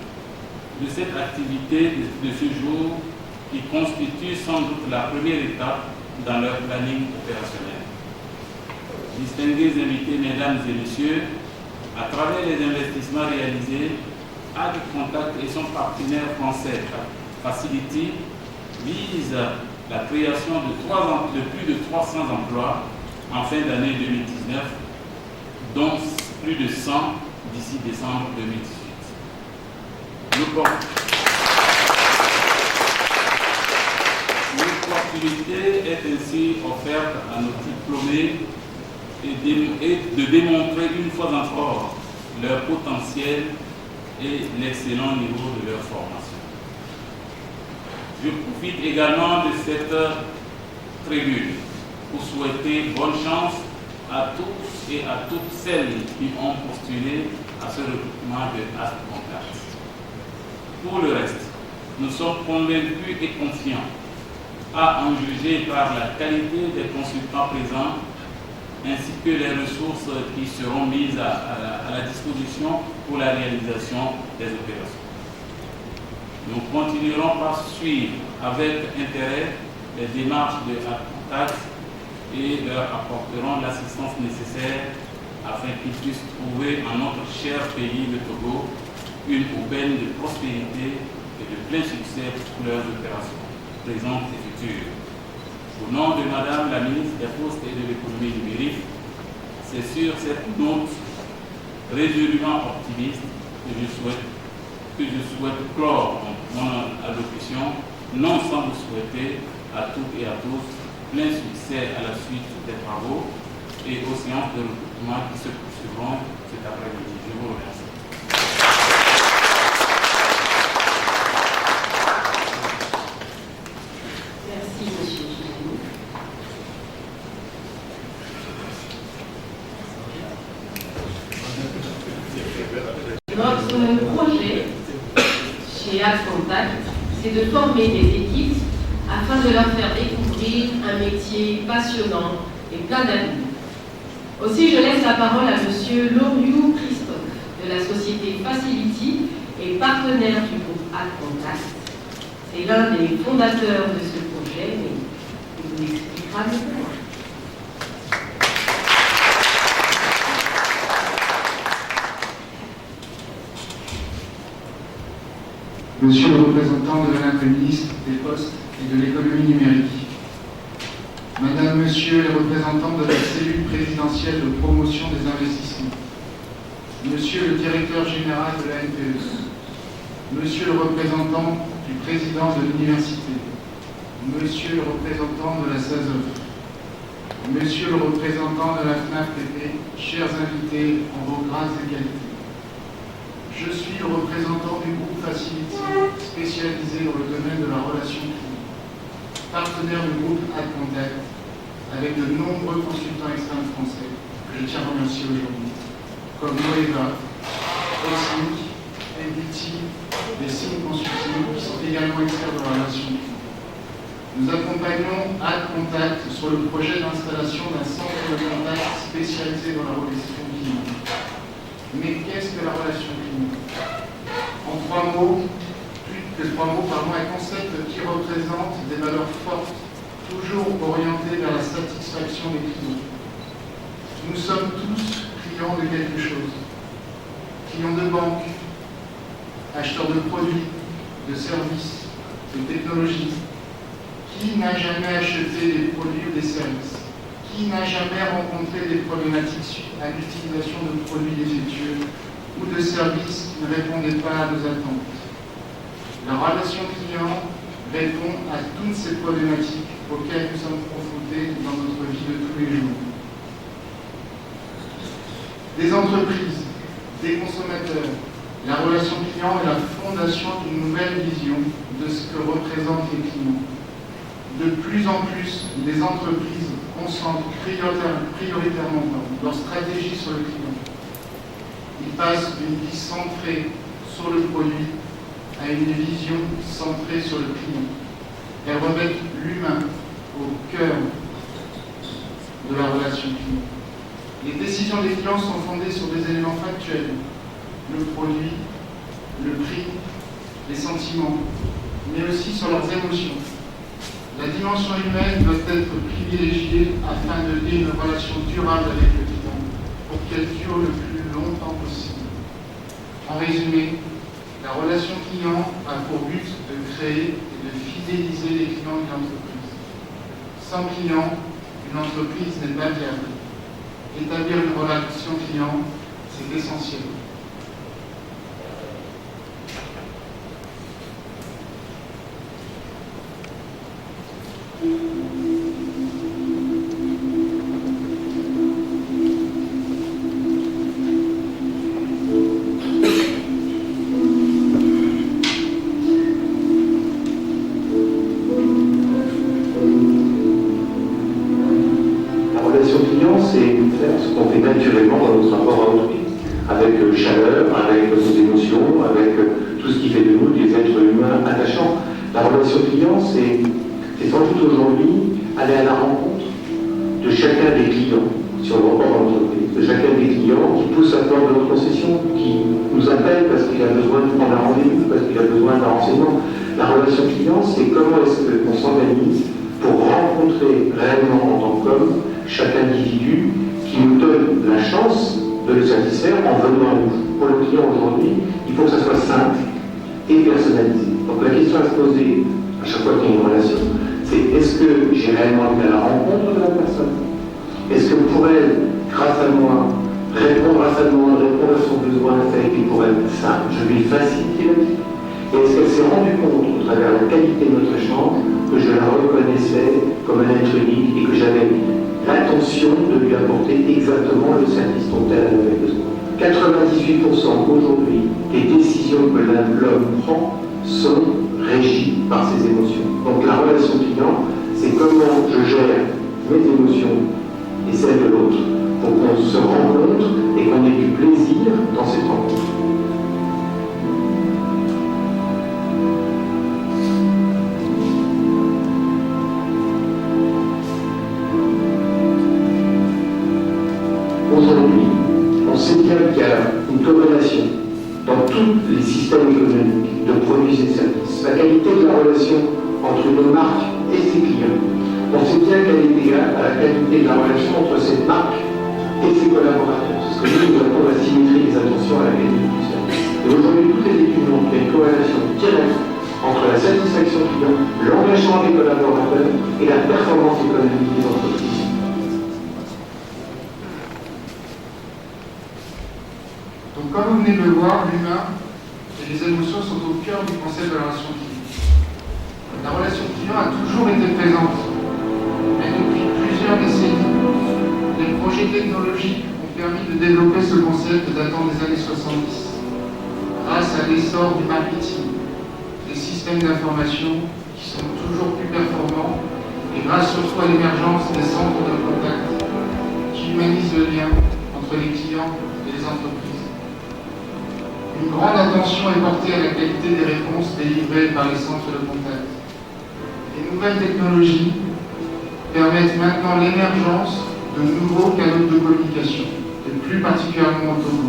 de cette activité de ce jour qui constitue sans doute la première étape dans leur planning opérationnel. Distingués invités, mesdames et messieurs, à travers les investissements réalisés, AdContact et son partenaire français Facility visent la création de plus de 300 emplois en fin d'année 2019, dont plus de 100 d'ici décembre 2018. L'opportunité est ainsi offerte à nos diplômés et de démontrer une fois encore leur potentiel et l'excellent niveau de leur formation. Je profite également de cette tribune pour souhaiter bonne chance à tous et à toutes celles qui ont postulé à ce recrutement de AdContact. Pour le reste, nous sommes convaincus et confiants, à en juger par la qualité des consultants présents ainsi que les ressources qui seront mises à la disposition pour la réalisation des opérations. Nous continuerons par suivre avec intérêt les démarches de AdContact et leur apporterons l'assistance nécessaire afin qu'ils puissent trouver en notre cher pays, le Togo, une aubaine de prospérité et de plein succès pour leurs opérations présentes et futures. Au nom de Madame la ministre des Postes et de l'économie numérique, C'est sur cette note résolument optimiste que je souhaite clore mon allocution, non sans vous souhaiter à toutes et à tous plein succès à la suite des travaux et aux séances de recrutement qui se poursuivront cet après-midi. Je vous remercie. Merci, monsieur Gilles. Notre projet chez Contact, c'est de former des équipes afin de leur faire découvrir un métier passionnant et plein d'avenir. Aussi, je laisse la parole à monsieur Loriou Christophe de la société Facility et partenaire du groupe Contact. C'est l'un des fondateurs de ce projet, mais il vous expliquera mieux que moi. Monsieur le représentant de la ministre des Postes et de l'économie numérique, Madame, Monsieur les représentants de la cellule présidentielle de promotion des investissements, Monsieur le directeur général de la NPE, Monsieur le représentant du président de l'université, Monsieur le représentant de la SASOF, Monsieur le représentant de la FNAP-TP, chers invités en vos grades et qualités. Je suis le représentant du groupe Facility, spécialisé dans le domaine de la relation client, partenaire du groupe Contact, avec de nombreux consultants externes français que je tiens à remercier aujourd'hui, comme Noeva, Osmic, NBT, des signes consulting qui sont également experts de la relation client. Nous accompagnons Contact sur le projet d'installation d'un centre de contact spécialisé dans la relation client. Mais qu'est-ce que la relation client? En trois mots, un concept qui représente des valeurs fortes, toujours orientées vers la satisfaction des clients. Nous sommes tous clients de quelque chose. Clients de banque, acheteurs de produits, de services, de technologies. Qui n'a jamais acheté des produits ou des services? Qui n'a jamais rencontré des problématiques suite à l'utilisation de produits défectueux ou de services qui ne répondaient pas à nos attentes? La relation client répond à toutes ces problématiques auxquelles nous sommes confrontés dans notre vie de tous les jours. Des entreprises, des consommateurs, la relation client est la fondation d'une nouvelle vision de ce que représentent les clients. De plus en plus, les entreprises concentrent prioritairement leur stratégie sur le client. Ils passent d'une vie centrée sur le produit à une vision centrée sur le client. Elles remettent l'humain au cœur de la relation client. Les décisions des clients sont fondées sur des éléments factuels: le produit, le prix, les sentiments, mais aussi sur leurs émotions. La dimension humaine doit être privilégiée afin de lier une relation durable avec le client pour qu'elle dure le plus longtemps possible. En résumé, la relation client a pour but de créer et de fidéliser les clients d'une entreprise. Sans client, une entreprise n'est pas viable. Établir une relation client, c'est essentiel. Naturellement dans notre rapport à autrui, avec chaleur, avec nos émotions, avec tout ce qui fait de nous des êtres humains attachants. La relation client, c'est sans doute aujourd'hui aller à la rencontre de chacun des clients, si on le reprend dans l'entreprise, de chacun des clients qui pousse à la porte de notre concession, qui nous appelle parce qu'il a besoin de prendre un rendez-vous, parce qu'il a besoin d'un renseignement. La relation client, c'est comment est-ce qu'on s'organise pour rencontrer réellement en tant qu'homme chaque individu qui nous donne la chance de le satisfaire en venant à nous. Pour le client aujourd'hui, il faut que ça soit simple et personnalisé. Donc la question à se poser à chaque fois qu'il y a une relation, c'est est-ce que j'ai réellement été à la rencontre de la personne? Est-ce que pour elle, grâce à moi, répondre à sa demande, répondre à son besoin, ça a été pour elle simple. Je lui ai facilité la vie. Et est-ce qu'elle s'est rendue compte, au travers de la qualité de notre échange, que je la reconnaissais comme un être unique et que j'avais l'intention de lui apporter exactement le service dont elle avait besoin. 98% aujourd'hui des décisions que l'homme prend sont régies par ses émotions. Donc la relation client, c'est comment je gère mes émotions et celles de l'autre pour qu'on se rencontre et qu'on ait du plaisir dans cette rencontre. Aujourd'hui, on sait bien qu'il y a une corrélation dans tous les systèmes économiques de produits et services. La qualité de la relation entre une marque et ses clients. On sait bien qu'elle est égale à la qualité de la relation entre cette marque et ses collaborateurs. C'est ce que nous appelons la symétrie des attentions à la qualité du service. Et aujourd'hui, toutes les études montrent qu'il y a une corrélation directe entre la satisfaction client, l'engagement des collaborateurs et la performance économique des entreprises. Donc, comme vous venez de le voir, l'humain et les émotions sont au cœur du concept de la relation client. La relation client a toujours été présente, mais depuis plusieurs décennies, les projets technologiques ont permis de développer ce concept datant des années 70, grâce à l'essor du marketing, des systèmes d'information qui sont toujours plus performants, et grâce surtout à l'émergence des centres de contact qui humanisent le lien entre les clients et les entreprises. Une grande attention est portée à la qualité des réponses délivrées par les centres de contact. Les nouvelles technologies permettent maintenant l'émergence de nouveaux canaux de communication, et plus particulièrement autour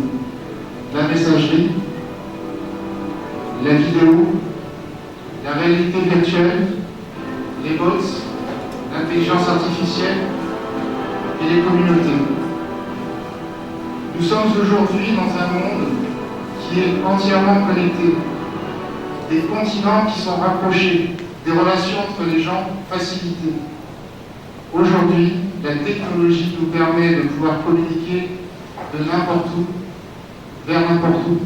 de la messagerie, la vidéo, la réalité virtuelle, les bots, l'intelligence artificielle et les communautés. Nous sommes aujourd'hui dans un monde qui est entièrement connecté, des continents qui sont rapprochés, des relations entre les gens facilitées. Aujourd'hui, la technologie nous permet de pouvoir communiquer de n'importe où, vers n'importe où.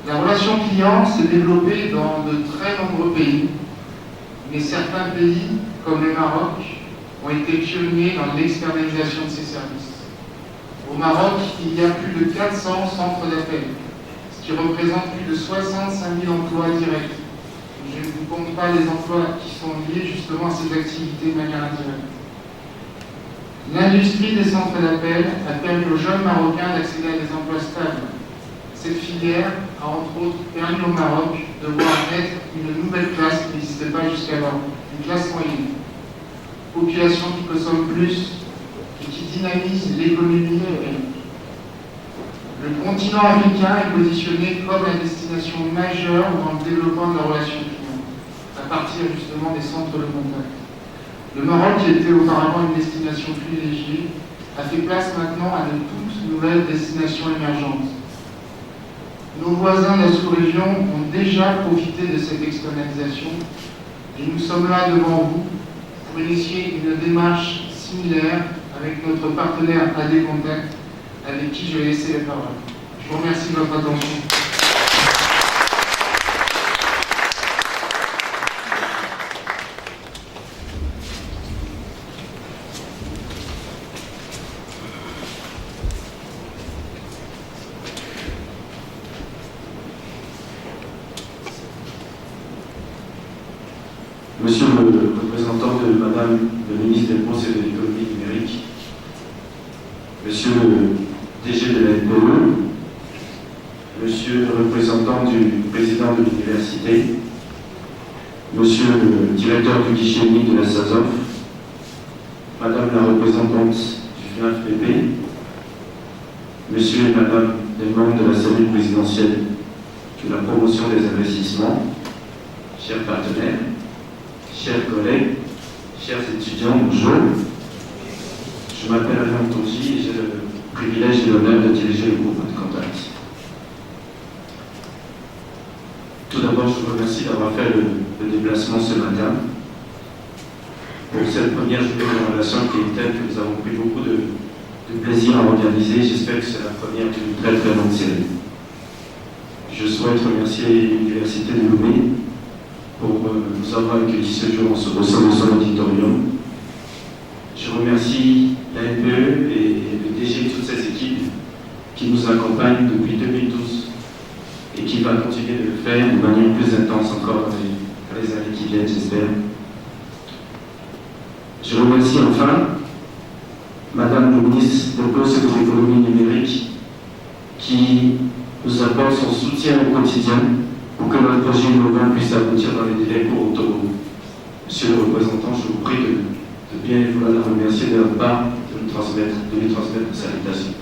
La relation client s'est développée dans de très nombreux pays, mais certains pays, comme le Maroc, ont été pionniers dans l'externalisation de ces services. Au Maroc, il y a plus de 400 centres d'appel, ce qui représente plus de 65 000 emplois directs. Je ne vous compte pas les emplois qui sont liés justement à ces activités de manière indirecte. L'industrie des centres d'appel a permis aux jeunes Marocains d'accéder à des emplois stables. Cette filière a entre autres permis au Maroc de voir naître une nouvelle classe qui n'existait pas jusqu'alors, une classe moyenne. Population qui consomme plus et qui dynamise l'économie. Le continent africain est positionné comme la destination majeure dans le développement de la relation client, à partir justement des centres de contact. Le Maroc, qui était auparavant une destination privilégiée, a fait place maintenant à de toutes nouvelles destinations émergentes. Nos voisins de la sous-région ont déjà profité de cette externalisation et nous sommes là devant vous pour initier une démarche similaire avec notre partenaire AD Contact, avec qui je vais laisser la parole. Je vous remercie de votre attention. Monsieur le représentant de Madame le ministre des Postes et de l'économie numérique, Monsieur le DG de la NPE, Monsieur le représentant du président de l'université, Monsieur le directeur du guichet unique de la SASOF, Madame la représentante du FNAF-PP, Monsieur et Madame les membres de la cellule présidentielle de la promotion des investissements, chers partenaires, chers collègues, chers étudiants, bonjour. Je m'appelle Alain Tonji et j'ai le privilège et l'honneur de diriger le groupe de contact. Tout d'abord, je vous remercie d'avoir fait le déplacement ce matin. pour cette première journée de relation qui est telle que nous avons pris beaucoup de plaisir à organiser. J'espère que c'est la première d'une très très longue série. Je souhaite remercier l'Université de Lomé pour nous avoir accueillis ce jour au sein de son auditorium. Je remercie l'ANPE et le DG et toutes ses équipes qui nous accompagnent depuis 2012 et qui va continuer de le faire de manière plus intense encore dans les années qui viennent, j'espère. Je remercie enfin Madame le ministre des Postes et de l'économie numérique qui nous apporte son soutien au quotidien pour que notre projet innovant puisse aboutir dans les délais courts au Togo. Monsieur le représentant, je vous prie de bien vouloir la remercier de notre part, de lui transmettre une salutation.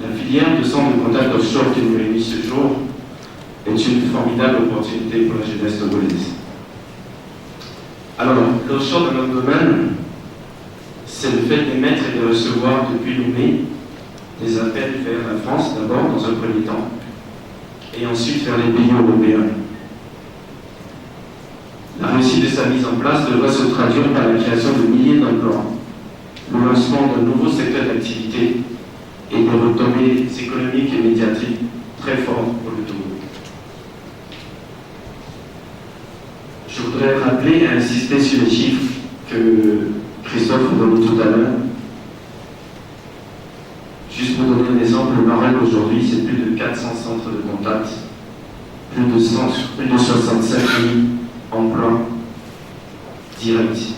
La filière de centre de contact offshore qui nous réunit ce jour est une formidable opportunité pour la jeunesse togolaise. Alors, l'offshore dans notre domaine, c'est le fait d'émettre et de recevoir depuis Lomé des appels vers la France d'abord dans un premier temps et ensuite vers les pays européens. La réussite de sa mise en place devra se traduire par la création de milliers d'emplois, le lancement d'un nouveau secteur d'activité et des retombées économiques et médiatiques très fortes pour le Togo. Je voudrais rappeler et insister sur les chiffres que Christophe a donnés tout à l'heure. Juste pour donner un exemple, le Maroc aujourd'hui, c'est plus de 400 centres de contact, plus de 65 000 emplois directs.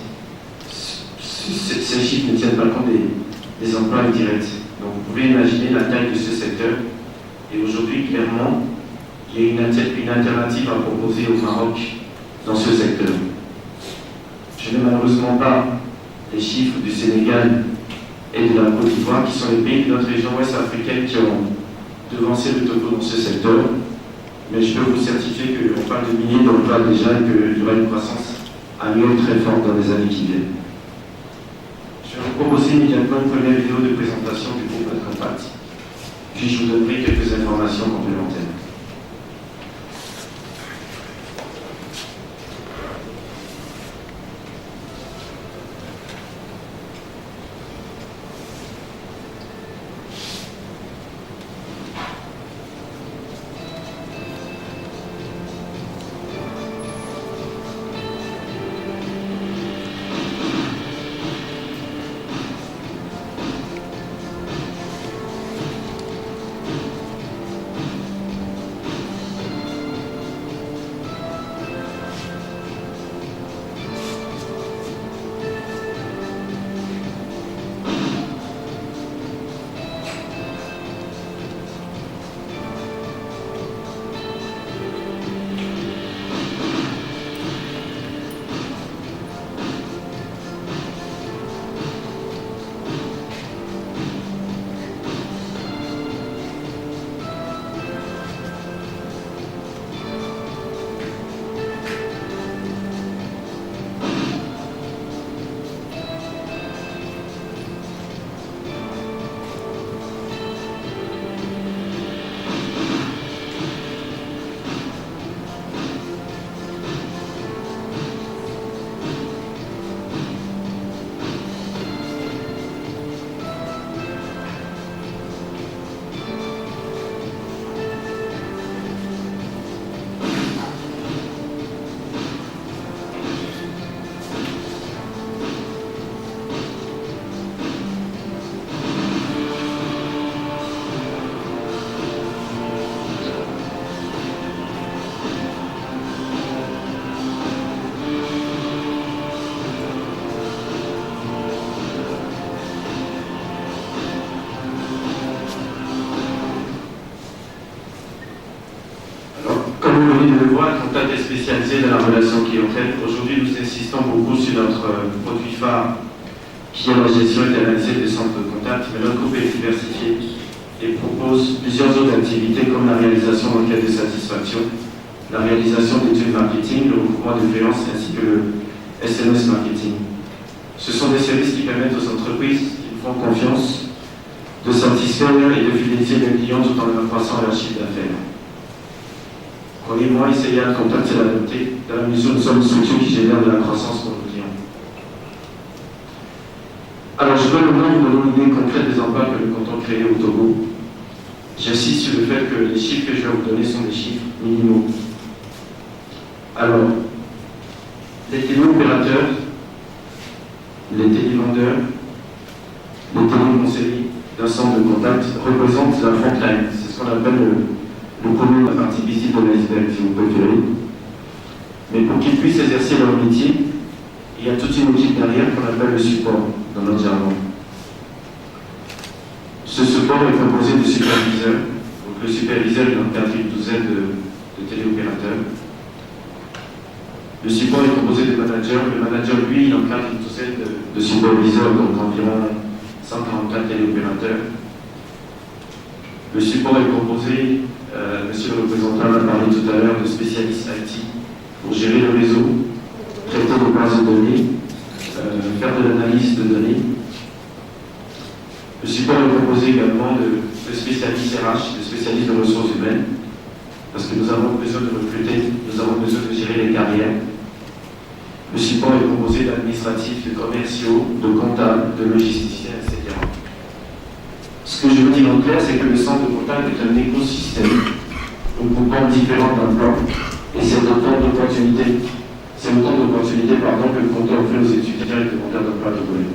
Ces chiffres ne tiennent pas compte des emplois indirects. Donc vous pouvez imaginer la taille de ce secteur. Et aujourd'hui, clairement, il y a une alternative à proposer au Maroc dans ce secteur. Je n'ai malheureusement pas les chiffres du Sénégal et de la Côte d'Ivoire, qui sont les pays de notre région ouest africaine qui ont devancé le Togo dans ce secteur. Mais je peux vous certifier qu'on parle de milliers d'emplois déjà et qu'il y aura une croissance annuelle très forte dans les années qui viennent. Je vais vous proposer immédiatement une première vidéo de présentation du groupe Compact, puis je vous donnerai quelques informations complémentaires. Contact est spécialisé dans la relation clientèle. Aujourd'hui, nous insistons beaucoup sur notre produit phare, qui est la gestion internalisée des centres de contact, mais notre groupe est diversifié et propose plusieurs autres activités comme la réalisation d'enquêtes de satisfaction, la réalisation d'études marketing, le recouvrement de créances ainsi que le SMS marketing. Ce sont des services qui permettent aux entreprises qui nous font confiance de satisfaire et de fidéliser les clients tout en accroissant leur chiffre d'affaires. Croyez-moi, essayer un contact, c'est l'adopter, dans la mesure où nous sommes une structure qui génère de la croissance pour nos clients. données concrètes des emplois que nous comptons créer au Togo. J'insiste sur le fait que les chiffres que je vais vous donner sont des chiffres minimaux. Alors, les téléopérateurs, les télévendeurs, les téléconseillers d'un centre de contact représentent la frontline. C'est ce qu'on appelle le premier de la partie visible de l'iceberg, si vous préférez. Mais pour qu'ils puissent exercer leur métier, il y a toute une équipe derrière qu'on appelle le support dans notre jargon. Ce support est composé de superviseurs. Donc le superviseur il encadre une douzaine de téléopérateurs. Le support est composé de managers. Le manager, lui, il encadre une douzaine de superviseurs, donc environ 144 téléopérateurs. Le support est composé, monsieur le représentant l'a parlé tout à l'heure, de spécialistes IT pour gérer le réseau, traiter les bases de données, faire de l'analyse de données. Le support est composé également de spécialistes RH, de spécialistes de ressources humaines, parce que nous avons besoin de recruter, nous avons besoin de gérer les carrières. Le support est composé d'administratifs, de commerciaux, de comptables, de logisticiens, etc. Ce que je veux dire en clair, c'est que le centre de contact est un écosystème regroupant différents emplois. Et c'est autant d'opportunités, que le compteur offre aux étudiants et le compteur d'emploi de Goulet.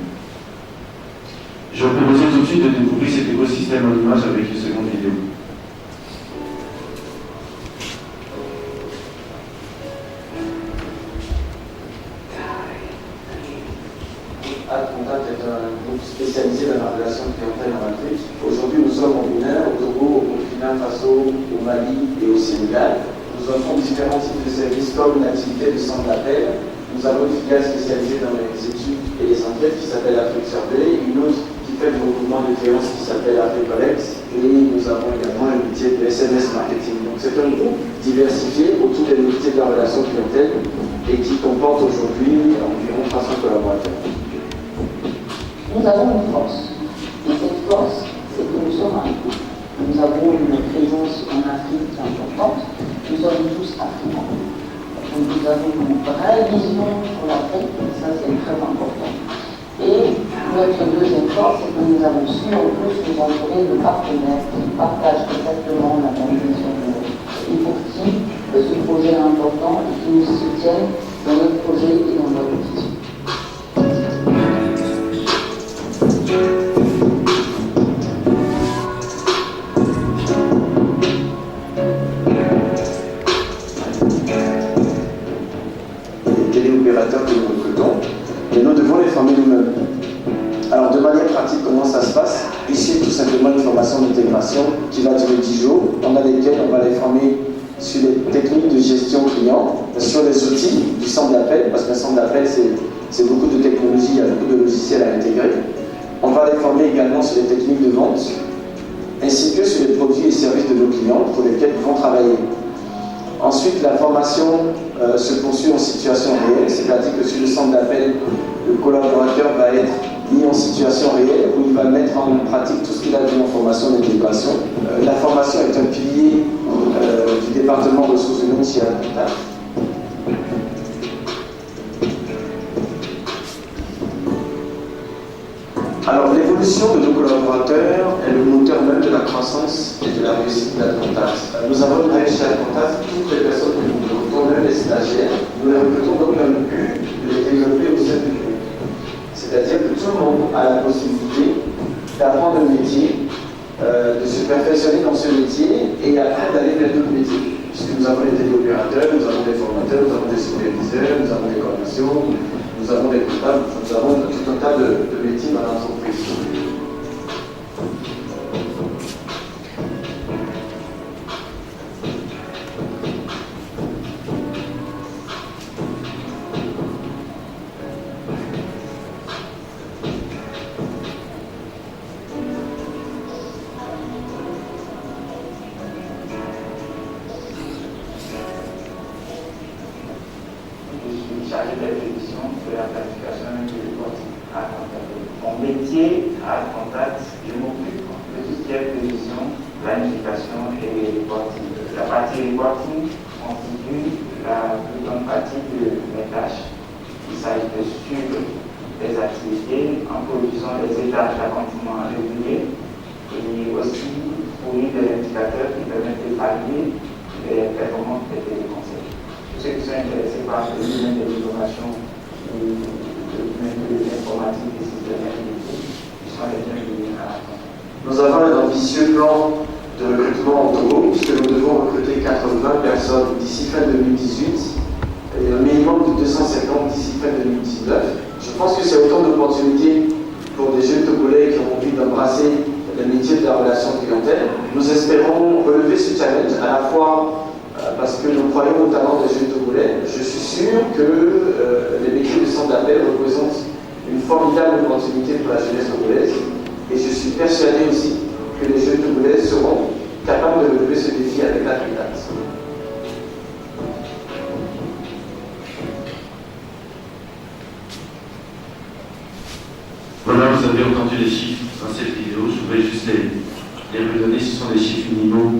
Je vais vous proposer tout de suite de découvrir cet écosystème en image avec une seconde vidéo. Contact est un groupe spécialisé dans la relation clientèle en Afrique. Aujourd'hui, nous sommes au Bénin, au Togo, au Burkina Faso, au Mali et au Sénégal. Nous offrons différents types de services comme l'activité du centre d'appel. Nous avons une filiale spécialisée dans les études et les enquêtes qui s'appelle Afrique Survey, une autre qui fait le regroupement de créances qui s'appelle Afrique Collects, et nous avons également un métier de SMS marketing. Donc c'est un groupe diversifié autour des métiers de la relation clientèle et qui comporte aujourd'hui environ 300 collaborateurs. Nous avons une force. Et cette force, c'est que nous sommes un groupe. Nous avons une présence en Afrique importante. Nous sommes tous africains. Donc nous avons une vraie vision sur l'Afrique, ça c'est très important. Et notre deuxième force, c'est que nous avons su en plus nous entourer de partenaires qui partagent exactement la même vision de nous et pour qui ce projet est important et qui nous soutiennent dans notre projet et dans notre vision. Que nous recrutons, et nous devons les former nous-mêmes. Alors de manière pratique, comment ça se passe? Ici, tout simplement une formation d'intégration qui va durer 10 jours, pendant lesquels on va les former sur les techniques de gestion client, sur les outils du centre d'appel, parce qu'un centre d'appel, c'est beaucoup de technologies, il y a beaucoup de logiciels à intégrer. On va les former également sur les techniques de vente, ainsi que sur les produits et services de nos clients pour lesquels ils vont travailler. Ensuite, la formation se poursuit en situation réelle, c'est-à-dire que sur le centre d'appel, le collaborateur va être mis en situation réelle où il va mettre en pratique tout ce qu'il a vu en formation d'intégration. La formation est un pilier du département ressources humaines chez Alpita. Alors, l'évolution de nos collaborateurs est le moteur même de la croissance et de la réussite d'Alcontact. Nous avons créé chez Alcontact toutes les personnes que nous recrutons, même les stagiaires. Nous les recrutons donc dans le but de les développer au sein du groupe. C'est-à-dire que tout le monde a la possibilité d'apprendre un métier, de se perfectionner dans ce métier et après d'aller vers d'autres métiers. Puisque nous avons des téléopérateurs, nous avons des formateurs, nous avons des superviseurs, nous avons des commerciaux, nous avons des comptables, nous avons tout un tas de métiers dans l'entreprise. chargé de l'exécution de la planification et du reporting à contact. Mon métier à contact, je m'occupe de tout ce qui est prévision, planification et reporting. La partie reporting constitue la plus grande partie de mes tâches. Il s'agit de suivre les activités en produisant les états d'accomplissement indicateurs qui permettent d'évaluer les performances des téléconseils. Tous ceux qui sont intéressés par le domaine de l'innovation ou le domaine de l'informatique et des systèmes informatiques, ils sont les bienvenus à la conférence. Nous avons un ambitieux plan de recrutement au Togo, puisque nous devons recruter 80 personnes d'ici fin 2018 et un minimum de 250 d'ici fin 2019. Je pense que c'est autant d'opportunités pour des jeunes Togolais qui ont envie d'embrasser le métier de la relation clientèle. Nous espérons relever ce challenge à la fois parce que nous croyons au talent des jeunes Togolais. Je suis sûr que les métiers de centre d'appel représentent une formidable opportunité pour la jeunesse togolaise. Et je suis persuadé aussi que les jeunes Togolais seront capables de relever ce défi avec la brillance. Voilà, vous avez entendu les chiffres dans cette vidéo. Je voudrais juste les redonner. Ce sont des chiffres minimaux.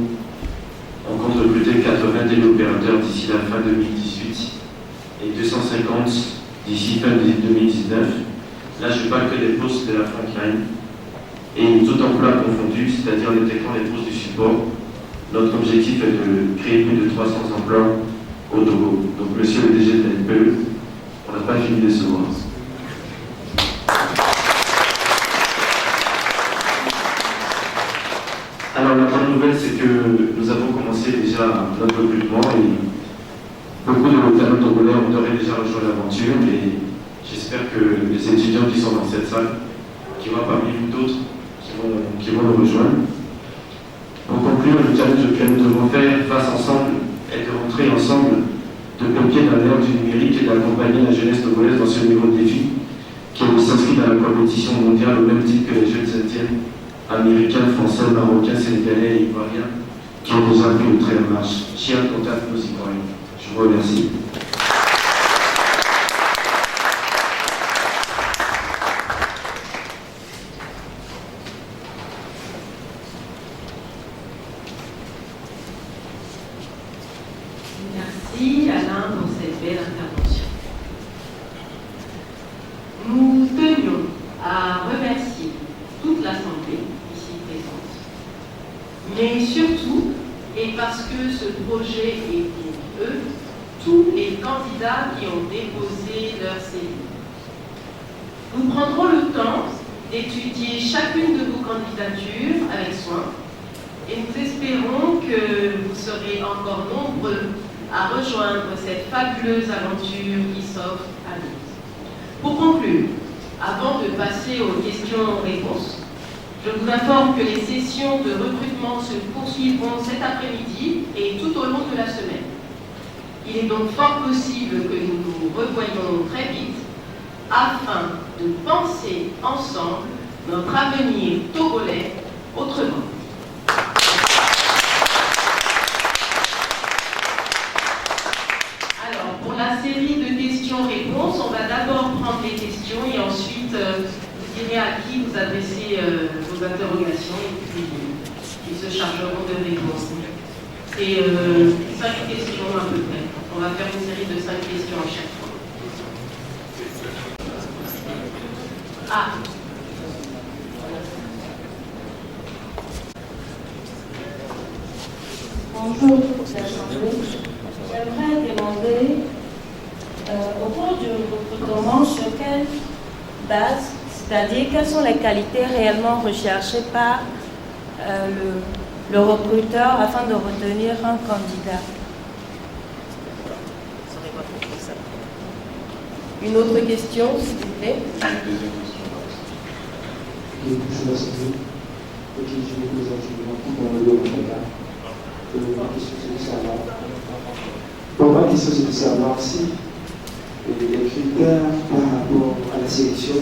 On compte recruter 80 téléopérateurs d'ici la fin 2018 et 250 d'ici fin 2019. Là, je parle que des postes de la frontline et tout emploi confondu, c'est-à-dire en intégrant les postes du support. Notre objectif est de créer plus de 300 emplois au Togo. Donc, monsieur le DG de l'NPE, on n'a pas fini de se voir. Alors la bonne nouvelle, c'est que nous avons commencé déjà notre recrutement et beaucoup de nos talents togolais ont d'ores et déjà rejoint l'aventure et j'espère que les étudiants qui sont dans cette salle, qui vont parmi vous d'autres, qui vont nous rejoindre. Pour conclure, le challenge que nous devons faire face ensemble est de rentrer ensemble de pompiers dans l'ère du numérique et d'accompagner la jeunesse togolaise dans ce nouveau défi qui s'inscrit dans la compétition mondiale au même titre que les jeunes Indiens, Américains, Français, Marocains, Sénégalais et Ivoiriens qui ont déjà pris le train en marche. Chers contacts, nous y croyons. Je vous remercie. Merci Alain pour cette belle intervention. Nous tenions à remercier toute l'Assemblée ici présente, mais surtout, et parce que ce projet est pour eux, tous les candidats qui ont déposé leur CV. Nous prendrons le temps d'étudier chacune de vos candidatures avec soin et nous espérons que vous serez encore nombreux à rejoindre cette fabuleuse aventure qui s'offre à nous. Pour conclure, avant de passer aux questions-réponses, je vous informe que les sessions de recrutement se poursuivront cet après-midi et tout au long de la semaine. Il est donc fort possible que nous nous revoyions très vite afin de penser ensemble notre avenir togolais autrement. Alors, pour la série de questions-réponses, on va d'abord prendre les questions et ensuite vous direz à qui vous adressez vos interrogations et puis ils se chargeront de réponses. C'est 5 questions à peu près. On va faire une série de 5 questions à chaque fois. Ah. Bonjour l'Assemblée. J'aimerais demander au cours du recrutement sur quelle base, c'est-à-dire quelles sont les qualités réellement recherchées par le recruteur afin de retenir un candidat. Une autre question, s'il vous plaît. Bonjour l'Assemblée. Ok, je me présente, je me dans le lot ma question c'est de savoir si les critères par rapport à la sélection,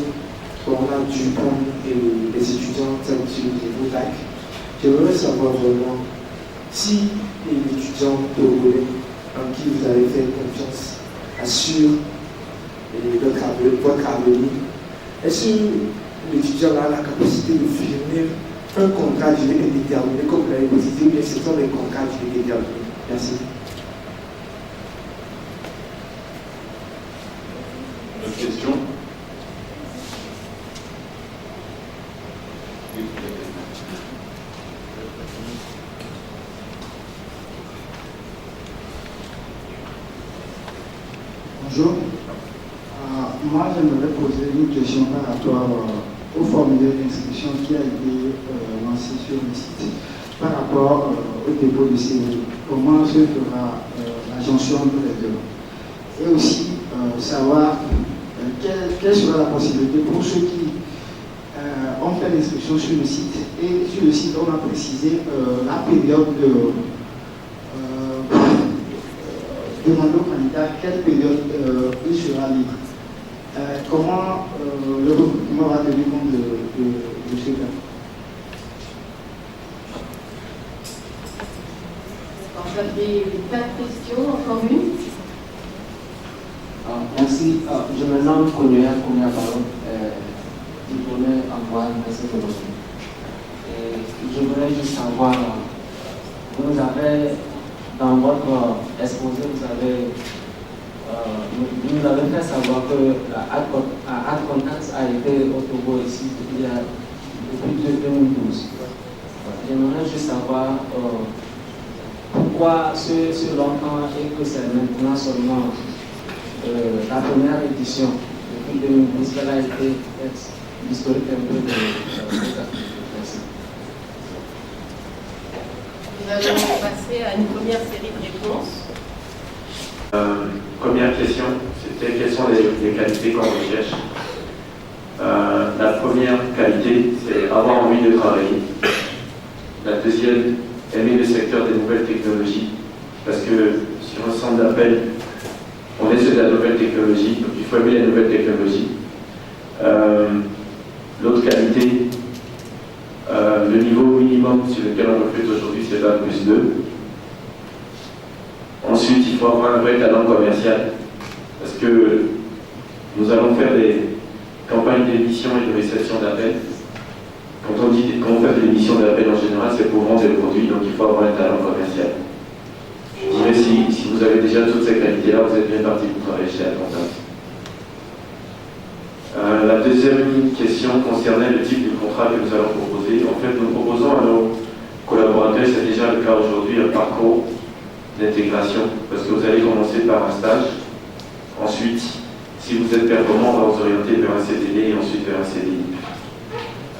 on a du prendre les étudiants tels sur le niveau DAC. J'aimerais savoir vraiment si l'étudiant togolais en qui vous avez fait confiance assure votre avenir. Est-ce que l'étudiant a la capacité de firmer un contrat durée indéterminée comme vous l'avez précisé, ou bien ce sont les contrats durée déterminée? Merci. Autre question? bonjour. Moi, j'aimerais poser une question par rapport au formulaire d'inscription qui a été lancé sur le site par rapport au dépôt de CV. Comment se fera la jonction entre les deux? Et aussi savoir quelle sera la possibilité pour ceux qui ont fait l'inscription sur le site. Et sur le site, on a précisé la période de demander au candidat quelle période il sera libre. Comment le recrutement va tenir compte de ce cas? Vous avez 4 questions, encore une? Merci. Je me nomme Konya Baron, diplômé en droit université de Londres. Je voudrais juste savoir, vous avez, dans votre exposé, vous nous avez fait savoir que la Ad Contact a été au Togo ici depuis 2012. J'aimerais juste savoir pourquoi ce longtemps et que c'est maintenant seulement la première édition depuis 2012 qu'elle a été l'historique un peu de merci. Nous allons passer à une première série de réponses. Première question, c'était quelles sont les qualités qu'on recherche. La première qualité, c'est avoir envie de travailler. La deuxième, aimer le secteur des nouvelles technologies. Parce que sur un centre d'appel, on est sur de la nouvelle technologie, donc il faut aimer les nouvelles technologies. L'autre qualité, le niveau minimum sur lequel on recrute aujourd'hui, c'est Bac+2. Ensuite, il faut avoir un vrai talent commercial, parce que nous allons faire des campagnes d'émission et de réception d'appels. Quand on fait des émissions d'appels en général, c'est pour vendre des produits, donc il faut avoir un talent commercial. Je dirais, si vous avez déjà toutes ces qualités-là, vous êtes bien parti pour travailler chez Ad Contact. La deuxième question concernait le type de contrat que nous allons proposer. En fait, nous proposons à nos collaborateurs, c'est déjà le cas aujourd'hui, un parcours d'intégration, parce que vous allez commencer par un stage. Ensuite, si vous êtes performant, on va vous orienter vers un CDD et ensuite vers un CDI.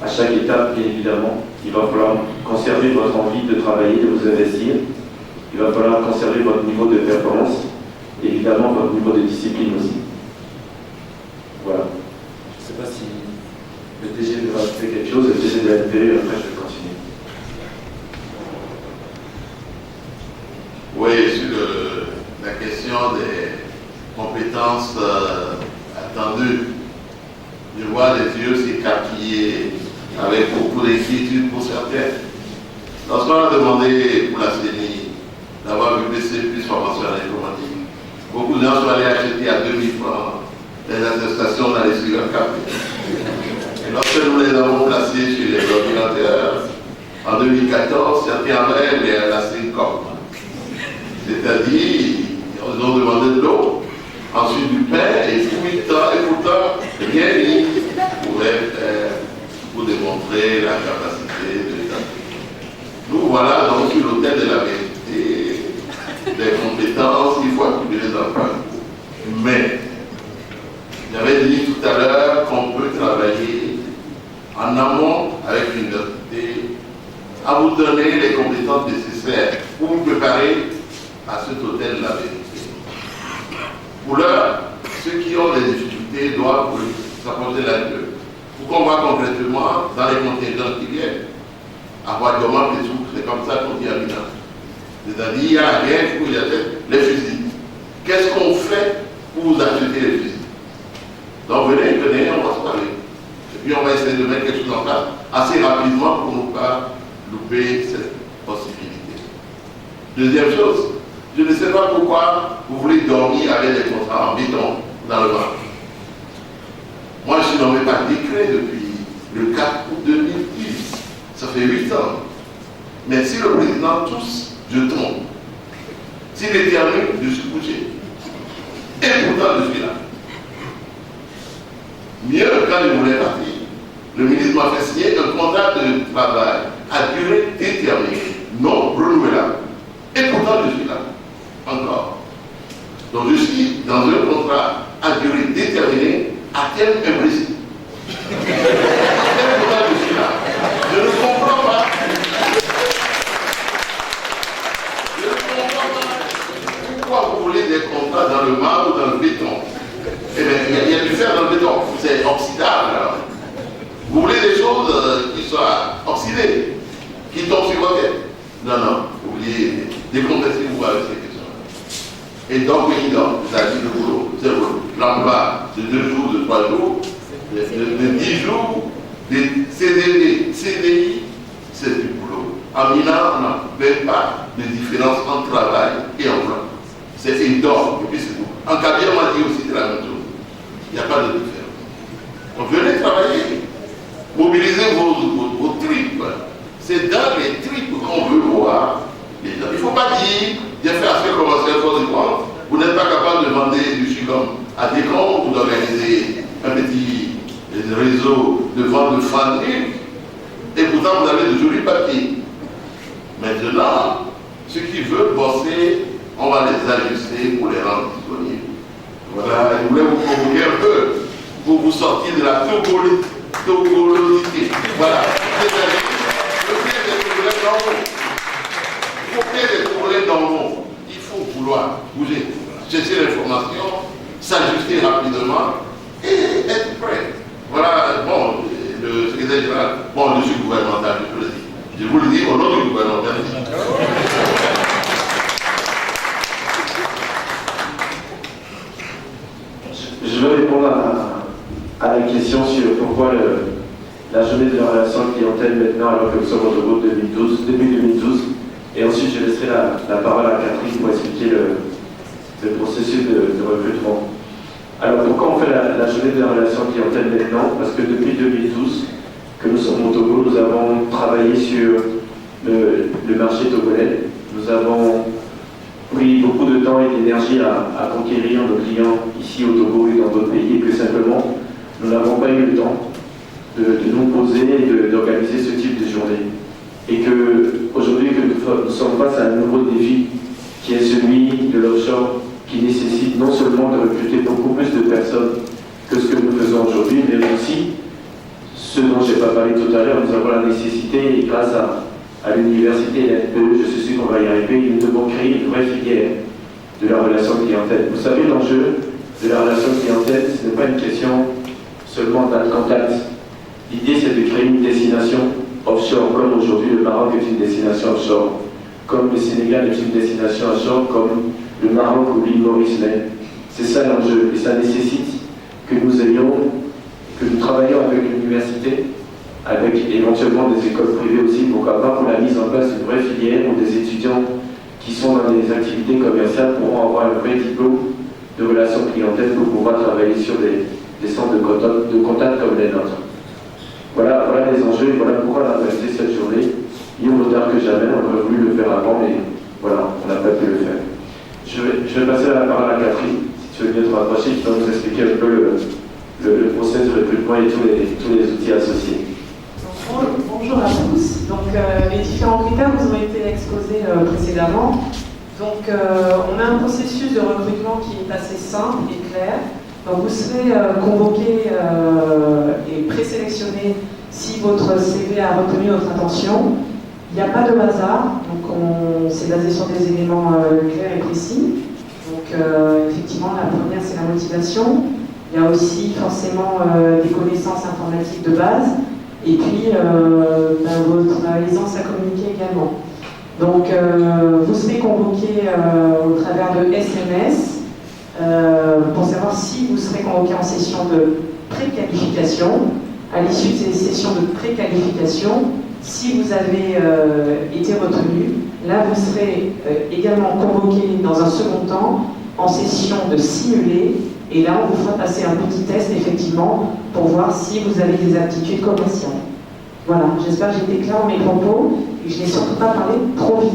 À chaque étape, bien évidemment, il va falloir conserver votre envie de travailler, de vous investir. Il va falloir conserver votre niveau de performance et évidemment votre niveau de discipline aussi. Voilà. Je ne sais pas si le DG veut rajouter quelque chose, le DG de la NPE, après je vais continuer. Oui, sur la question des compétences attendues, je vois les yeux s'écarquiller avec beaucoup d'inquiétude pour certains. Lorsqu'on a demandé pour la CENI d'avoir VPC plus formation en informatique, beaucoup de gens sont allés acheter à 2000 francs les attestations dans les suivants capés. Et lorsque nous les avons placés sur les ordinateurs, en 2014, certains avaient la SINCOM. C'est-à-dire, ils ont demandé de l'eau, ensuite du pain, et pourtant, rien ni pour démontrer la capacité de l'État. Nous voilà donc sur l'autel de la vérité, des compétences, il faut accumuler les enfants. Mais, j'avais dit tout à l'heure qu'on peut travailler en amont avec l'université à vous donner les compétences nécessaires pour vous préparer à cet hôtel de la vérité. Pour l'heure, ceux qui ont des difficultés doivent s'apporter la gueule. Pour qu'on voit concrètement dans les contingents qui viennent, à Guadeloupe et tout, c'est comme ça qu'on dit à Milan. C'est-à-dire, il y a rien pour les fusils. Qu'est-ce qu'on fait pour vous acheter les fusils? Donc venez, on va se parler. Et puis on va essayer de mettre quelque chose en place assez rapidement pour ne pas louper cette possibilité. Deuxième chose, je ne sais pas pourquoi vous voulez dormir avec des contrats en béton dans le ventre. Moi, je suis nommé par décret depuis le 4 août 2010. Ça fait 8 ans. Mais si le président tousse, je tombe. S'il éternue, je suis couché. Et pourtant, je suis là. Mieux, quand je voulais partir, le ministre m'a fait signer un contrat de travail à durée déterminée, non renouvelable. Et pourtant, je suis là. Encore. Donc, je suis dans un contrat Quel imbécile. Pourquoi je suis là? Je ne comprends pas. Je ne comprends pas. Pourquoi vous voulez des contrats dans le marbre ou dans le béton? Eh bien, il y a du fer dans le béton. C'est oxydable alors. Vous voulez des choses qui soient oxydées, qui tombent sur votre tête? Non, non, oubliez, décontestez-vous avec ces questions. Et donc, vous avez dit le boulot, c'est le boulot. L'emploi de 2 jours, de 3 jours, de 10 jours, des CDD, CDI, c'est du boulot. En Mina, on n'a même pas de différence entre travail et emploi. C'est énorme, et puis c'est tout. En Kabyle, on m'a dit aussi c'est la même chose. Il n'y a pas de différence. Donc venez travailler. Mobilisez vos tripes. C'est dans les tripes qu'on veut voir les gens. Il ne faut pas dire, j'ai fait aspect commercial pour du compte, vous n'êtes pas capable de vendre du sucre à des comptes ou d'organiser un petit réseau de vente de fans et pourtant vous avez de jolis papiers. Maintenant, ceux qui veulent bosser, on va les ajuster pour les rendre disponibles. Voilà, je voulais vous provoquer un peu pour vous sortir de la togolosité. Voilà. Il faut qu'il y ait des problèmes dans le monde. Il faut vouloir bouger, chercher l'information, s'ajuster rapidement et être prêt. Voilà, bon, le secrétaire général, bon, je suis gouvernemental, je le dis. Je vous le dis au nom du gouvernement. Je vais répondre à la question sur pourquoi la journée de la relation clientèle maintenant, alors que nous sommes au Togo début 2012. Et ensuite, je laisserai la parole à Catherine pour expliquer le processus de recrutement. Alors, pourquoi on fait la journée de la relation clientèle maintenant? Parce que depuis 2012, que nous sommes au Togo, nous avons travaillé sur le marché togolais. Nous avons pris beaucoup de temps et d'énergie à conquérir nos clients ici au Togo et dans d'autres pays, et que simplement, nous n'avons pas eu le temps de nous poser et d'organiser ce type de journée. Et qu'aujourd'hui, nous sommes face à un nouveau défi qui est celui de l'offshore, qui nécessite non seulement de recruter beaucoup plus de personnes que ce que nous faisons aujourd'hui, mais aussi ce dont je n'ai pas parlé tout à l'heure, nous avons la nécessité, et grâce à l'université et l'NPE, je suis sûr qu'on va y arriver, nous devons créer une vraie filière de la relation clientèle. Vous savez, l'enjeu de la relation clientèle, ce n'est pas une question seulement d'un contact. L'idée, c'est de créer une destination offshore, comme aujourd'hui le Maroc est une destination offshore, comme le Sénégal est une destination offshore, comme le Maroc ou l'île Maurice l'est. C'est ça l'enjeu, et ça nécessite que nous travaillions avec l'université, avec éventuellement des écoles privées aussi, pourquoi pas, pour la mise en place d'une vraie filière où des étudiants qui sont dans des activités commerciales pourront avoir un vrai diplôme de relations clientèle pour pouvoir travailler sur des centres de contact comme les nôtres. Voilà les enjeux, et voilà pourquoi on a organisé cette journée. Mieux vaut tard que jamais, on aurait voulu le faire avant, mais voilà, on n'a pas pu le faire. Je vais passer la parole à Catherine, si tu veux bien te rapprocher, qui va nous expliquer un peu le processus de recrutement et tous les outils associés. Bonjour à tous. Donc, les différents critères vous ont été exposés précédemment. Donc, on a un processus de recrutement qui est assez simple et clair. Donc, vous serez convoqué et présélectionné si votre CV a retenu votre attention. Il n'y a pas de hasard, donc on s'est basé sur des éléments clairs et précis. Donc, effectivement, la première, c'est la motivation. Il y a aussi forcément des connaissances informatiques de base. Et puis, votre aisance à communiquer également. Donc, vous serez convoqué au travers de SMS pour savoir si vous serez convoqué en session de préqualification. À l'issue de ces sessions de préqualification, si vous avez été retenu, là, vous serez également convoqué dans un second temps en session de simulé. Et là, on vous fera passer un petit test, effectivement, pour voir si vous avez des aptitudes commerciales. Voilà, j'espère que j'ai été clair dans mes propos et que je n'ai surtout pas parlé trop vite.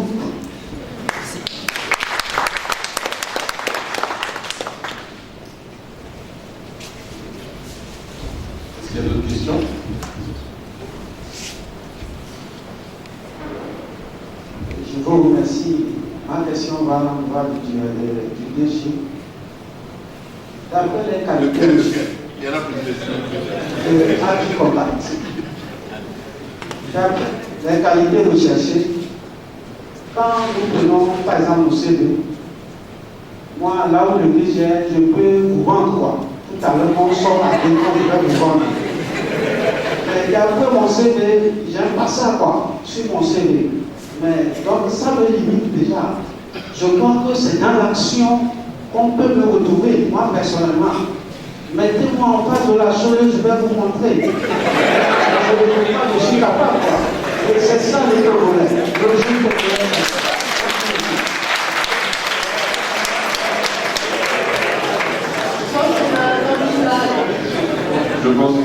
Est-ce qu'il y a d'autres questions? Je vous remercie. Ma question va du DG. D'après les qualités Il y en a plus de Agricontact. Les qualités recherchées. Quand nous prenons par exemple nos CV, moi là où je peux vous vendre quoi. Tout à l'heure, on sort à quelqu'un, je vais vous vendre. Mais après mon CV, j'aime pas ça quoi, sur mon CV. Mais donc ça me limite déjà. Je crois que c'est dans l'action qu'on peut me retrouver, moi personnellement. Mettez-moi en face de la chose, je vais vous montrer. Je ne sais pas, je suis capable quoi. Et c'est ça les problèmes. Je pense que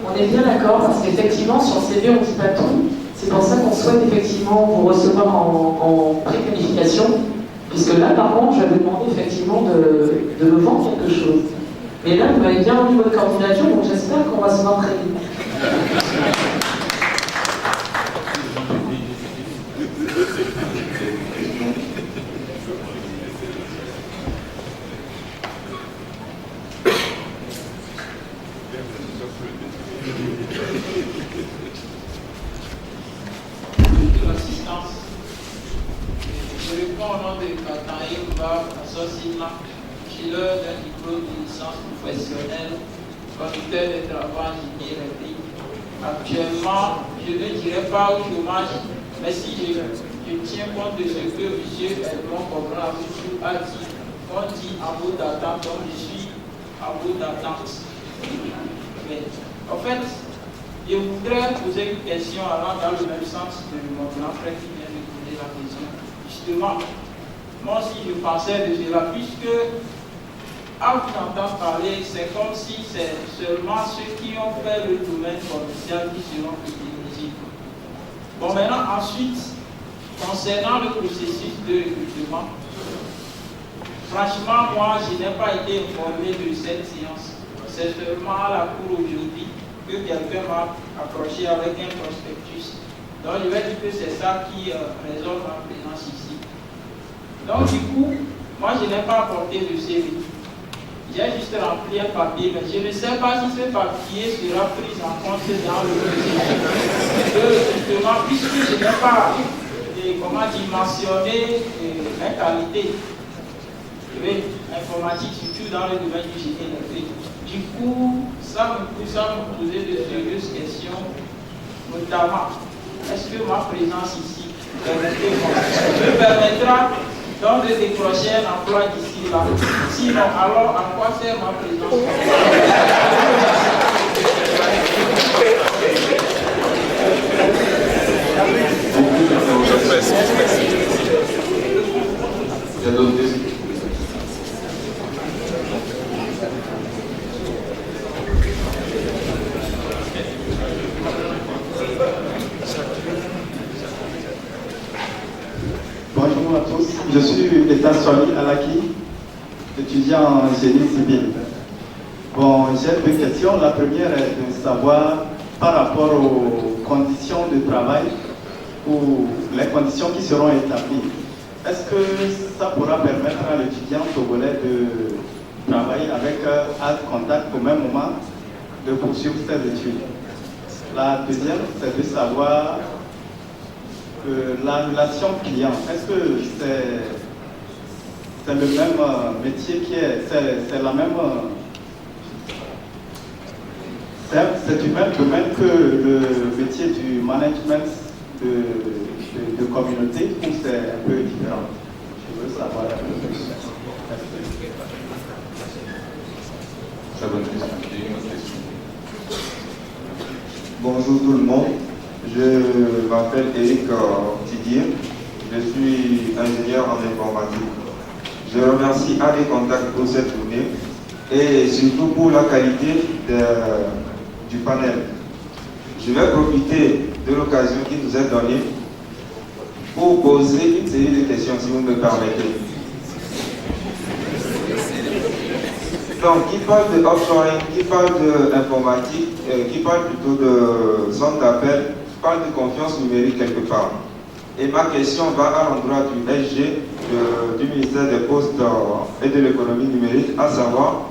on est bien d'accord parce qu'effectivement sur le CV on ne dit pas tout. C'est pour ça qu'on souhaite effectivement vous recevoir en préqualification. Puisque là par contre j'avais demandé effectivement de me vendre quelque chose. Mais là vous m'avez bien rendu votre candidature donc j'espère qu'on va se voir très vite. Je réponds au nom de Kataï Mba, associé titulaire d'un diplôme de licence professionnelle, conducteur de travaux ingénieur électrique. Actuellement, je ne dirais pas au chômage, mais si je tiens compte de ce que M. Edmond Cobra a dit, on dit en bout d'attente, donc je suis en bout d'attente. Mais en fait, je voudrais poser une question allant dans le même sens de mon grand frère qui vient de poser la question. Justement, moi aussi je pensais de cela, puisque à vous entendre parler, c'est comme si c'est seulement ceux qui ont fait le domaine commercial qui seront privilégiés. Bon, maintenant, ensuite, concernant le processus de recrutement, franchement, moi, je n'ai pas été informé de cette séance. C'est seulement à la cour aujourd'hui que quelqu'un m'a approché avec un prospectus. Donc, je vais dire que c'est ça qui résonne ma présence ici. Donc, du coup, moi, je n'ai pas apporté le CV. J'ai juste rempli un papier, mais je ne sais pas si ce papier sera pris en compte dans le processus. Justement, puisque je n'ai pas, mentionné mes qualités informatiques, surtout dans le domaine du génie électrique. Du coup, ça me pousse à me poser de sérieuses questions, notamment, est-ce que ma présence ici me permettra donc de décrocher un emploi d'ici là? Sinon, alors à quoi sert ma présence? Il y a d'autres questions? Bonjour à tous, je suis État Soli Alaki, étudiant en génie civil. Bon, j'ai deux questions. La première est de savoir par rapport aux conditions de travail ou les conditions qui seront établies. Est-ce que ça pourra permettre à l'étudiant togolais de travailler avec Agricontact au même moment de poursuivre ses études? La deuxième, c'est de savoir la relation client. Est-ce que c'est le même métier qui est, c'est la même, c'est du même domaine que le métier du management de communauté ou c'est un peu différent? Je veux savoir un peu plus. Très bonne question. Bonjour tout le monde, je m'appelle Eric Tidier, je suis ingénieur en informatique. Je remercie Agricontact pour cette journée et surtout pour la qualité du panel. Je vais profiter de l'occasion qui nous est donnée pour poser une série de questions si vous me permettez. Donc, qui parle de offshoring, qui parle d'informatique, qui parle plutôt de centre d'appel, parle de confiance numérique quelque part. Et ma question va à l'endroit du SG, du ministère des Postes et de l'économie numérique, à savoir,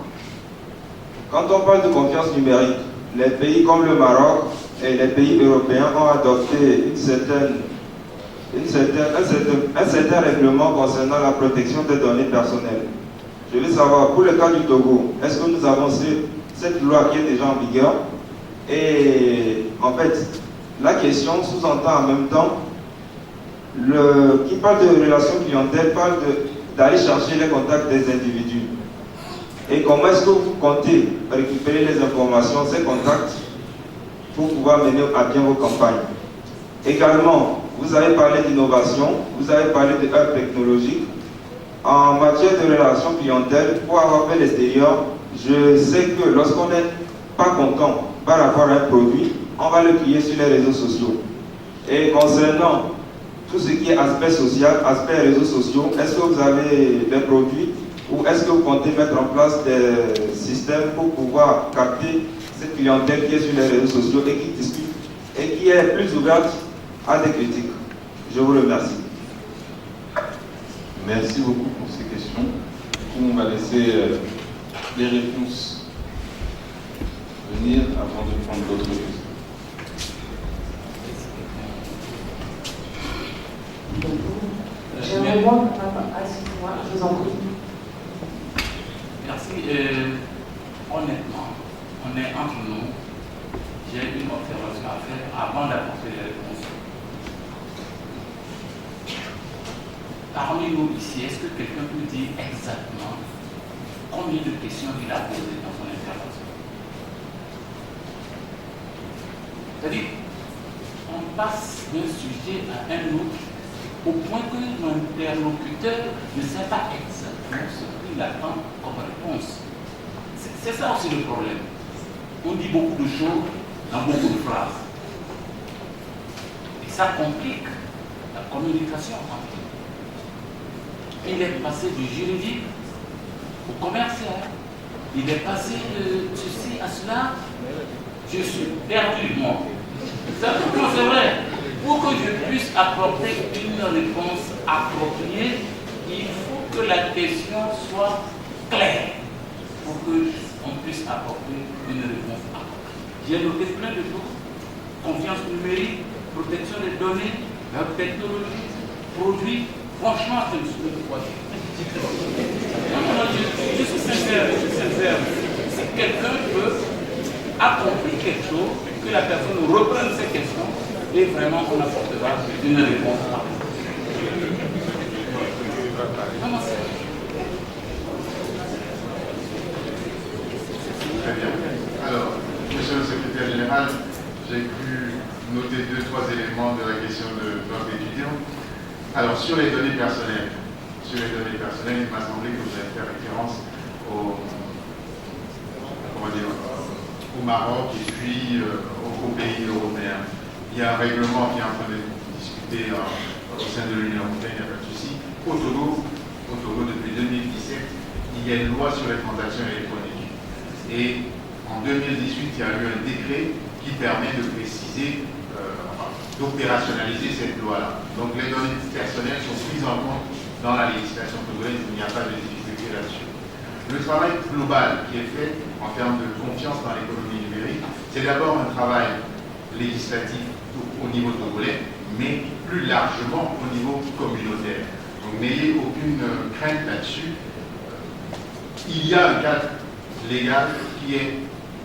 quand on parle de confiance numérique, les pays comme le Maroc et les pays européens ont adopté un certain règlement concernant la protection des données personnelles. Je veux savoir, pour le cas du Togo, est-ce que nous avons cette loi qui est déjà en vigueur? Et en fait, la question sous-entend en même temps, qui parle de relations clientèle, parle d'aller chercher les contacts des individus. Et comment est-ce que vous comptez récupérer les informations, ces contacts, pour pouvoir mener à bien vos campagnes? Également, vous avez parlé d'innovation, vous avez parlé de hub technologique. En matière de relations clientèle, pour avoir fait l'extérieur, je sais que lorsqu'on n'est pas content par rapport à un produit, on va le crier sur les réseaux sociaux. Et concernant tout ce qui est aspect social, aspect réseaux sociaux, est-ce que vous avez des produits ou est-ce que vous comptez mettre en place des systèmes pour pouvoir capter cette clientèle qui est sur les réseaux sociaux et qui discute et qui est plus ouverte à des critiques? Je vous remercie. Merci beaucoup pour ces questions. Du coup, on va laisser les réponses venir avant de prendre d'autres questions. Je réponds excusez-moi, je vous en prie. Merci. Honnêtement, on est entre nous. J'ai une observation à faire avant d'apporter les réponses. Parmi nous ici, est-ce que quelqu'un peut dire exactement combien de questions il a posées dans son intervention? C'est-à-dire, on passe d'un sujet à un autre au point que l'interlocuteur ne sait pas exactement ce qu'il attend comme réponse. C'est ça aussi le problème. On dit beaucoup de choses dans beaucoup de phrases. Et ça complique la communication entre nous. Il est passé du juridique au commercial. Il est passé de ceci à cela. Je suis perdu, moi. C'est vrai. Pour que je puisse apporter une réponse appropriée, il faut que la question soit claire pour qu'on puisse apporter une réponse appropriée. J'ai noté plein de choses. Confiance numérique, protection des données, technologie, produits. Franchement, je me suis dit quoi. Je suis sincère, Si quelqu'un peut accomplir quelque chose, que la personne reprenne ses questions, et vraiment on apportera une réponse. Très bien. Alors, monsieur le secrétaire général, j'ai pu noter 2-3 éléments de la question de notre étudiant. Alors, sur les données personnelles, il m'a semblé que vous avez fait référence au Maroc et puis aux pays européens. Il y a un règlement qui est en train de discuter au sein de l'Union européenne, il n'y a pas de souci. Au Togo, depuis 2017, il y a une loi sur les transactions électroniques. Et en 2018, il y a eu un décret qui permet de préciser, d'opérationnaliser cette loi-là. Donc les données personnelles sont prises en compte dans la législation togolaise, il n'y a pas de difficulté là-dessus. Le travail global qui est fait en termes de confiance dans l'économie numérique, c'est d'abord un travail législatif au niveau togolais, mais plus largement au niveau communautaire. Donc n'ayez aucune crainte là-dessus. Il y a un cadre légal qui est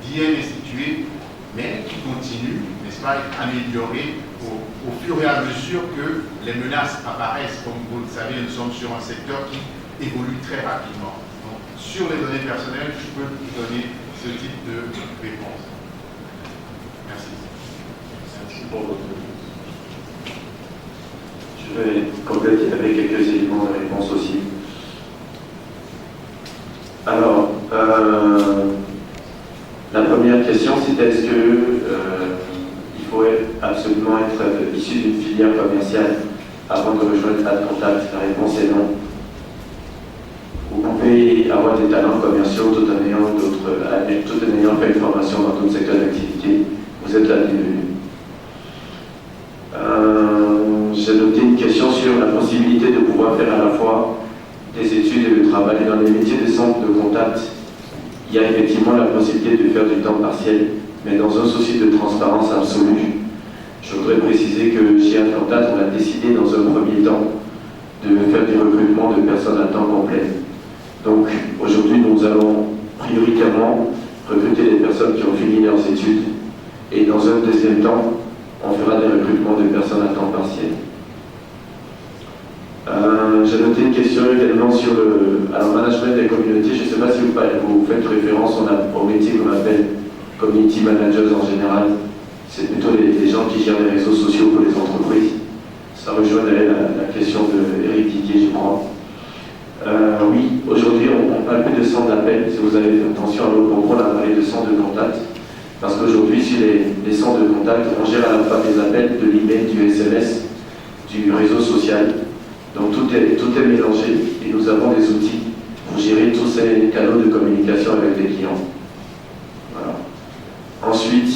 bien institué, mais qui continue, n'est-ce pas, à améliorer au fur et à mesure que les menaces apparaissent. Comme vous le savez, nous sommes sur un secteur qui évolue très rapidement. Donc, sur les données personnelles, je peux vous donner ce type de réponse. Merci. Merci pour votre réponse. Je vais compléter avec quelques éléments de réponse aussi. Alors, la première question, c'était est-ce que il faut absolument être issu d'une filière commerciale avant de rejoindre AdContact? La réponse est non. Vous pouvez avoir des talents commerciaux tout en ayant fait une formation dans d'autres secteurs d'activité. Vous êtes la bienvenue. J'ai noté faire à la fois des études et le travail. Dans les métiers de centre de contact, il y a effectivement la possibilité de faire du temps partiel, mais dans un souci de transparence absolue. Je voudrais préciser que chez Atlantat, on a décidé dans un premier temps de faire du recrutement de personnes à temps complet. Donc aujourd'hui, nous allons prioritairement recruter des personnes qui ont fini leurs études et dans un deuxième temps, on fera des recrutements de personnes à temps partiel. J'ai noté une question également sur le management des communautés. Je ne sais pas si vous faites référence au métier qu'on appelle community managers en général. C'est plutôt les gens qui gèrent les réseaux sociaux pour les entreprises. Ça rejoint la question d'Éric Didier, je crois. Oui, aujourd'hui, on parle plus de centres d'appel. Si vous avez fait attention à l'autre propos, on a parlé de centres de contact. Parce qu'aujourd'hui, sur les centres de contact, on gère à la fois des appels, de l'email, du SMS, du réseau social. Donc tout est mélangé et nous avons des outils pour gérer tous ces canaux de communication avec les clients. Voilà. Ensuite,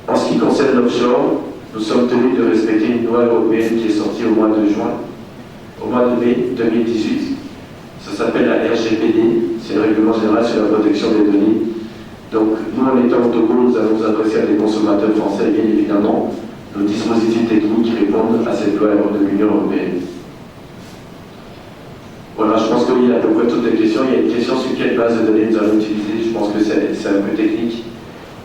en ce qui concerne l'offshore, nous sommes tenus de respecter une loi européenne qui est sortie au mois de mai 2018. Ça s'appelle la RGPD, c'est le règlement général sur la protection des données. Donc nous, en étant au Togo, nous allons nous adresser à des consommateurs français, bien évidemment, nos dispositifs techniques répondent à cette loi de l'Union européenne. Voilà, je pense qu'il y a à peu près toutes les questions. Il y a une question sur quelle base de données nous allons utiliser. Je pense que c'est un peu technique.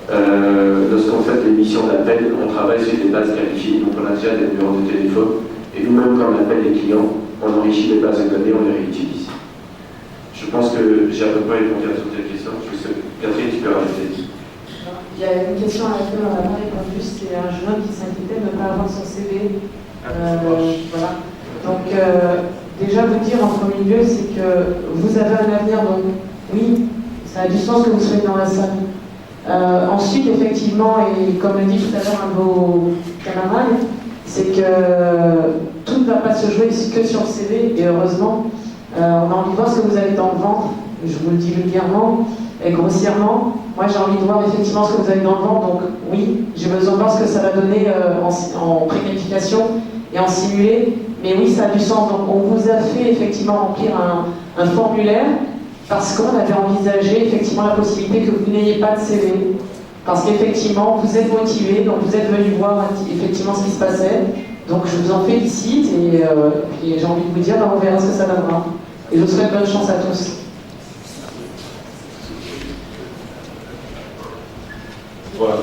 Lorsqu'on fait des missions d'appel, on travaille sur des bases qualifiées, donc on a déjà des numéros de téléphone. Et nous-mêmes, quand on appelle les clients, on enrichit les bases de données, on les réutilise. Je pense que j'ai à peu près répondu à toutes les questions. Catherine, tu peux rajouter. Il y a une question à laquelle on n'a pas répondu, c'est un jeune homme qui s'inquiétait de ne pas avoir son CV. Voilà. Donc, déjà vous dire en premier lieu, c'est que vous avez un avenir, donc oui, ça a du sens que vous soyez dans la salle. Ensuite, effectivement, et comme le dit tout à l'heure un de vos camarades, c'est que tout ne va pas se jouer que sur le CV, et heureusement, on a envie de voir ce que vous avez dans le ventre, je vous le dis vulgairement et grossièrement. Moi, j'ai envie de voir effectivement ce que vous avez dans le ventre, donc oui, j'ai besoin de voir ce que ça va donner en préqualification et en simulé, mais oui, ça a du sens. Donc, on vous a fait effectivement remplir un formulaire parce qu'on avait envisagé effectivement la possibilité que vous n'ayez pas de CV, parce qu'effectivement, vous êtes motivé, donc vous êtes venu voir effectivement ce qui se passait. Donc, je vous en félicite et j'ai envie de vous dire, on verra ce que ça donnera. Et je vous souhaite bonne chance à tous. Voilà.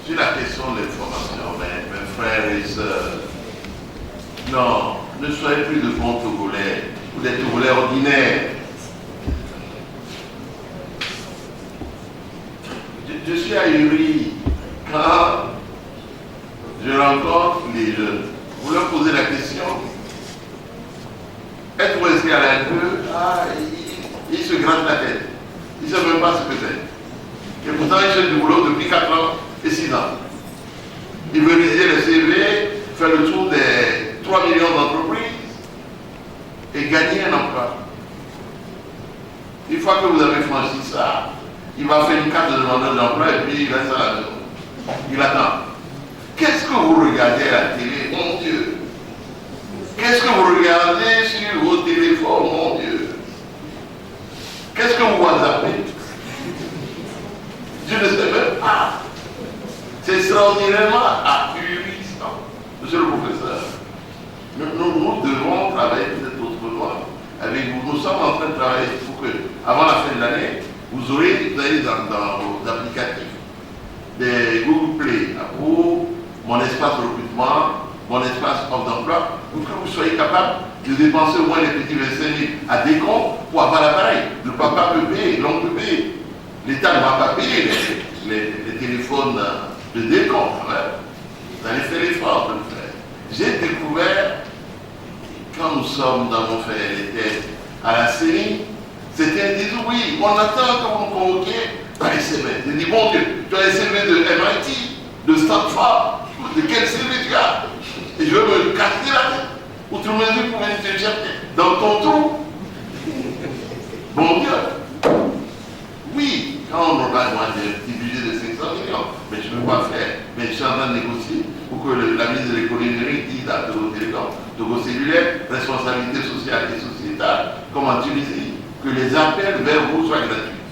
Sur la question de l'information, mes frères et sœurs, non, ne soyez plus de bons Togolais ou des Togolais ordinaires. Je suis ahuri quand je rencontre les jeunes. Vous leur posez la question, êtes-vous inscrit à l'ANPE? Ils se grattent la tête. Ils ne savent même pas ce que c'est. Et pourtant, ils cherchent du boulot depuis 4 ans et 6 ans. Ils veulent rédiger le CV, faire le tour des 3 millions d'entreprises et gagner un emploi. Une fois que vous avez franchi ça, il va faire une carte de demandeur d'emploi et puis il reste à la maison. Il attend. Qu'est-ce que vous regardez à la télé, mon Dieu? Qu'est-ce que vous regardez sur vos téléphones, mon Dieu? Qu'est-ce que vous WhatsAppez? Je ne sais même pas. C'est extraordinairement ahurissant. Monsieur le professeur, nous devons travailler peut-être autrement avec vous. Nous sommes en train de travailler pour que, avant la fin de l'année, vous allez dans vos applicatifs des Google Play pour mon espace recrutement, mon espace offre d'emploi, pour que vous soyez capable de dépenser au moins les petits 25 000 à décompte pour avoir l'appareil. Le papa peut payer, l'oncle peut payer. L'État ne va pas payer les téléphones de décompte. Hein. Vous allez faire l'effort de le faire. J'ai découvert, quand nous sommes dans mon frère les tests à la série, c'était un discours, oui, on attend que vous nous convoquiez par SMS. J'ai dit, bon Dieu, tu as un CV de MIT, de Stanford, de quel CV tu as? Et je veux me casser la tête. Ou tu me dis pour venir te chercher dans ton trou. Bon Dieu. Oui, quand on aura un petit budget de 500 millions, mais je ne peux pas faire mais je suis en train de négocier pour que la ministre de l'économie numérique dise à Togo Télécom, Togo Cellulaire, responsabilité sociale et sociétale, comme en Tunisie, que les appels vers vous soient gratuits,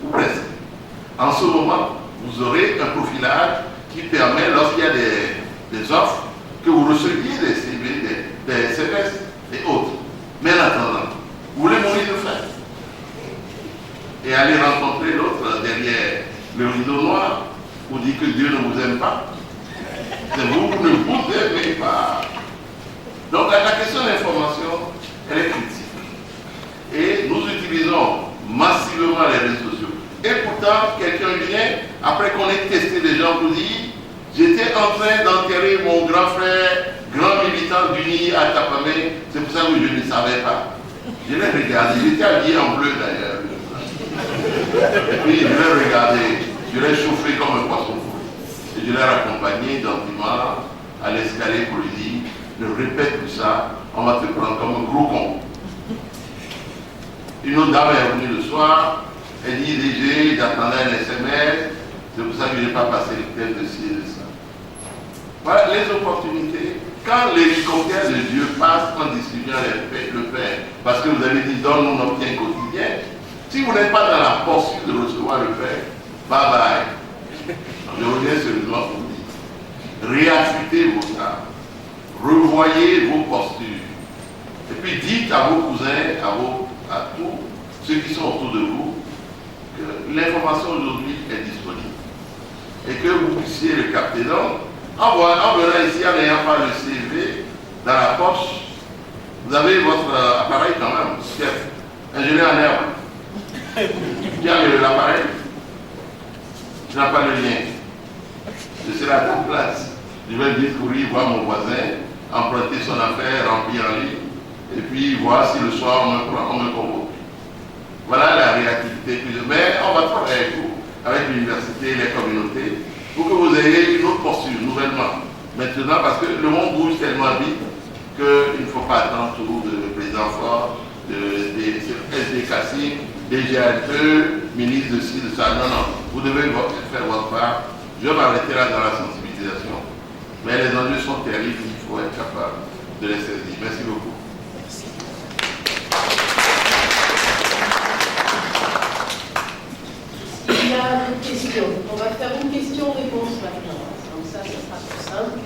ou presque. En ce moment, vous aurez un profilage qui permet, lorsqu'il y a des offres, que vous receviez des CV, des SMS et autres. Mais en attendant, vous voulez mourir de faim et aller rencontrer l'autre derrière le rideau noir pour dire que Dieu ne vous aime pas. C'est vous qui ne vous aimez pas. Donc la question de l'information, elle est critique. Et nous utilisons massivement les réseaux sociaux. Et pourtant, quelqu'un vient, après qu'on ait testé des gens, pour dire, j'étais en train d'enterrer mon grand frère, grand militant d'Uni à Tapamé, c'est pour ça que je ne savais pas. Je l'ai regardé, j'étais habillé en bleu d'ailleurs. Et puis je l'ai regardé, je l'ai chauffé comme un poisson fou. Et je l'ai raccompagné gentiment à l'escalier pour lui dire, ne répète plus ça, on va te prendre comme un gros con. Une autre dame est venue le soir, elle dit, DG, j'attendais un SMS, c'est pour ça que je n'ai pas passé le test de ci et de ça. Voilà les opportunités. Quand l'hélicoptère de Dieu passe en distribuant le pain, parce que vous avez dit, donne-nous notre pain quotidien, si vous n'êtes pas dans la poursuite de recevoir le pain, bye bye. Je reviens sérieusement pour vous dire, réaffûtez vos âmes, revoyez vos postures, et puis dites à vos cousins, à tous ceux qui sont autour de vous, que l'information aujourd'hui est disponible et que vous puissiez le capter. Donc, en venant ici, en n'ayant pas le CV dans la poche, vous avez votre appareil quand même, chef, ingénieur en herbe. Qui a l'appareil? Je n'ai pas le lien. Je serai à ta place. Je vais vite courir voir mon voisin, emprunter son affaire, remplir en ligne, et puis voir si le soir on me convoque. Voilà la réactivité que je mets. On va travailler avec vous, avec l'université, les communautés, pour que vous ayez une autre posture, nouvellement. Maintenant, parce que le monde bouge tellement vite qu'il ne faut pas attendre toujours de président fort, des SDKC, des GALE, ministre de ci, de ça. Non, non. Vous devez faire votre part. Je vais m'arrêter là dans la sensibilisation. Mais les enjeux sont terribles, il faut être capable de les saisir. Merci beaucoup. Il y a une question. On va faire une question-réponse maintenant. Comme ça sera plus simple.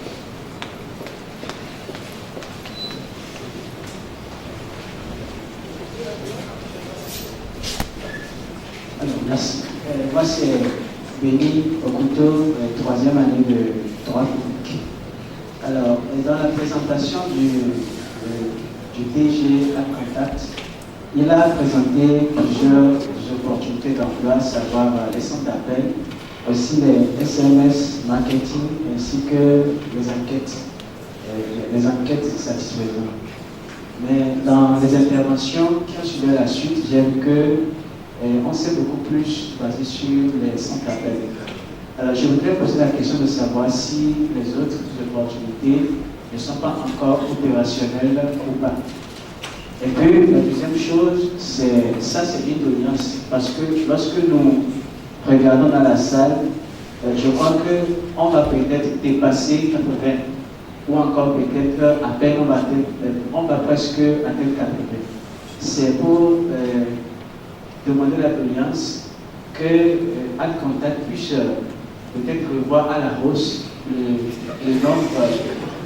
Alors, merci. Moi, c'est Béni Okuto, 3e année de droit public. Alors, dans la présentation du DG à Contact, il a présenté plusieurs opportunités d'emploi, à savoir les centres d'appel, aussi les SMS marketing, ainsi que les enquêtes satisfaisantes. Mais dans les interventions qui ont suivi la suite, j'ai vu qu'on s'est beaucoup plus basé sur les centres d'appel. Alors, je voudrais poser la question de savoir si les autres opportunités ne sont pas encore opérationnelles ou pas. Et puis, la deuxième chose, c'est une doléance. Parce que lorsque nous regardons dans la salle, je crois qu'on va peut-être dépasser 80, ou encore peut-être à peine on va presque atteindre 80. C'est pour demander la doléance que AdContact puisse peut-être revoir à la hausse le nombre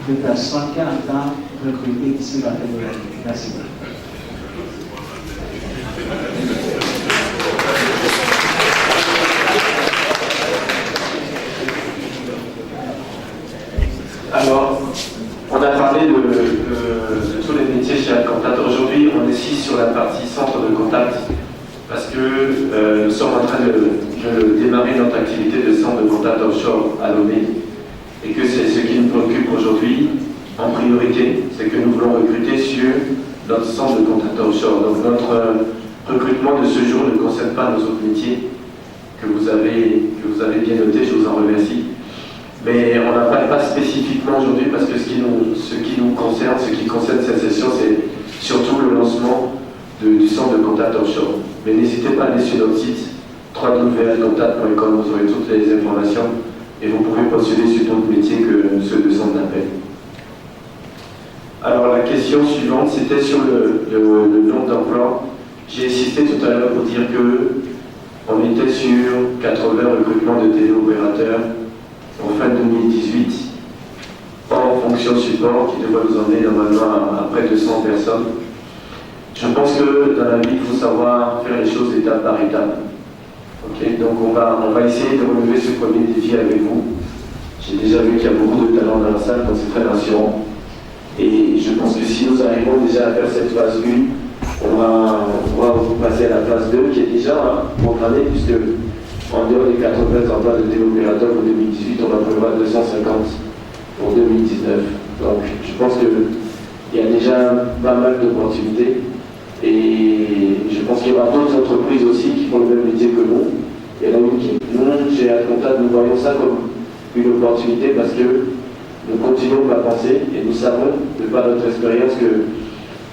de personnes qu'elle entend recruter d'ici la fin de l'année. Merci. Alors, on a parlé de tous les métiers chez AdContact. Aujourd'hui, on est ici sur la partie centre de contact parce que nous sommes en train de démarrer notre activité de centre de contact offshore à Lomé et que c'est ce qui nous préoccupe aujourd'hui en priorité, c'est que nous voulons recruter sur notre centre de contact offshore. Donc notre recrutement de ce jour ne concerne pas nos autres métiers que vous avez bien noté, je vous en remercie. Mais on n'en parle pas spécifiquement aujourd'hui parce que ce qui nous concerne, ce qui concerne cette session, c'est surtout le lancement du centre de contact offshore. Mais n'hésitez pas à aller sur notre site www.contact.com, vous aurez toutes les informations et vous pouvez postuler sur d'autres métiers que ceux de centre d'appel. Alors la question suivante, c'était sur le nombre d'emplois. J'ai insisté tout à l'heure pour dire qu'on était sur 80 recrutements de téléopérateurs en fin 2018, hors fonction support, qui devrait nous emmener normalement à près de 100 personnes. Je pense que dans la vie, il faut savoir faire les choses étape par étape. Okay, donc on va essayer de relever ce premier défi avec vous. J'ai déjà vu qu'il y a beaucoup de talents dans la salle, donc c'est très rassurant. Et je pense que si nous arrivons déjà à faire cette phase 1, on va passer à la phase 2 qui est déjà programmée, puisque en dehors des 80 emplois de téléopérateurs pour 2018, on va prévoir 250 pour 2019. Donc je pense qu'il y a déjà pas mal d'opportunités. Et je pense qu'il y aura d'autres entreprises aussi qui font le même métier que nous. Il y en a une qui, nous, chez Adcontact, nous voyons ça comme une opportunité parce que nous continuons à penser et nous savons, de par notre expérience, que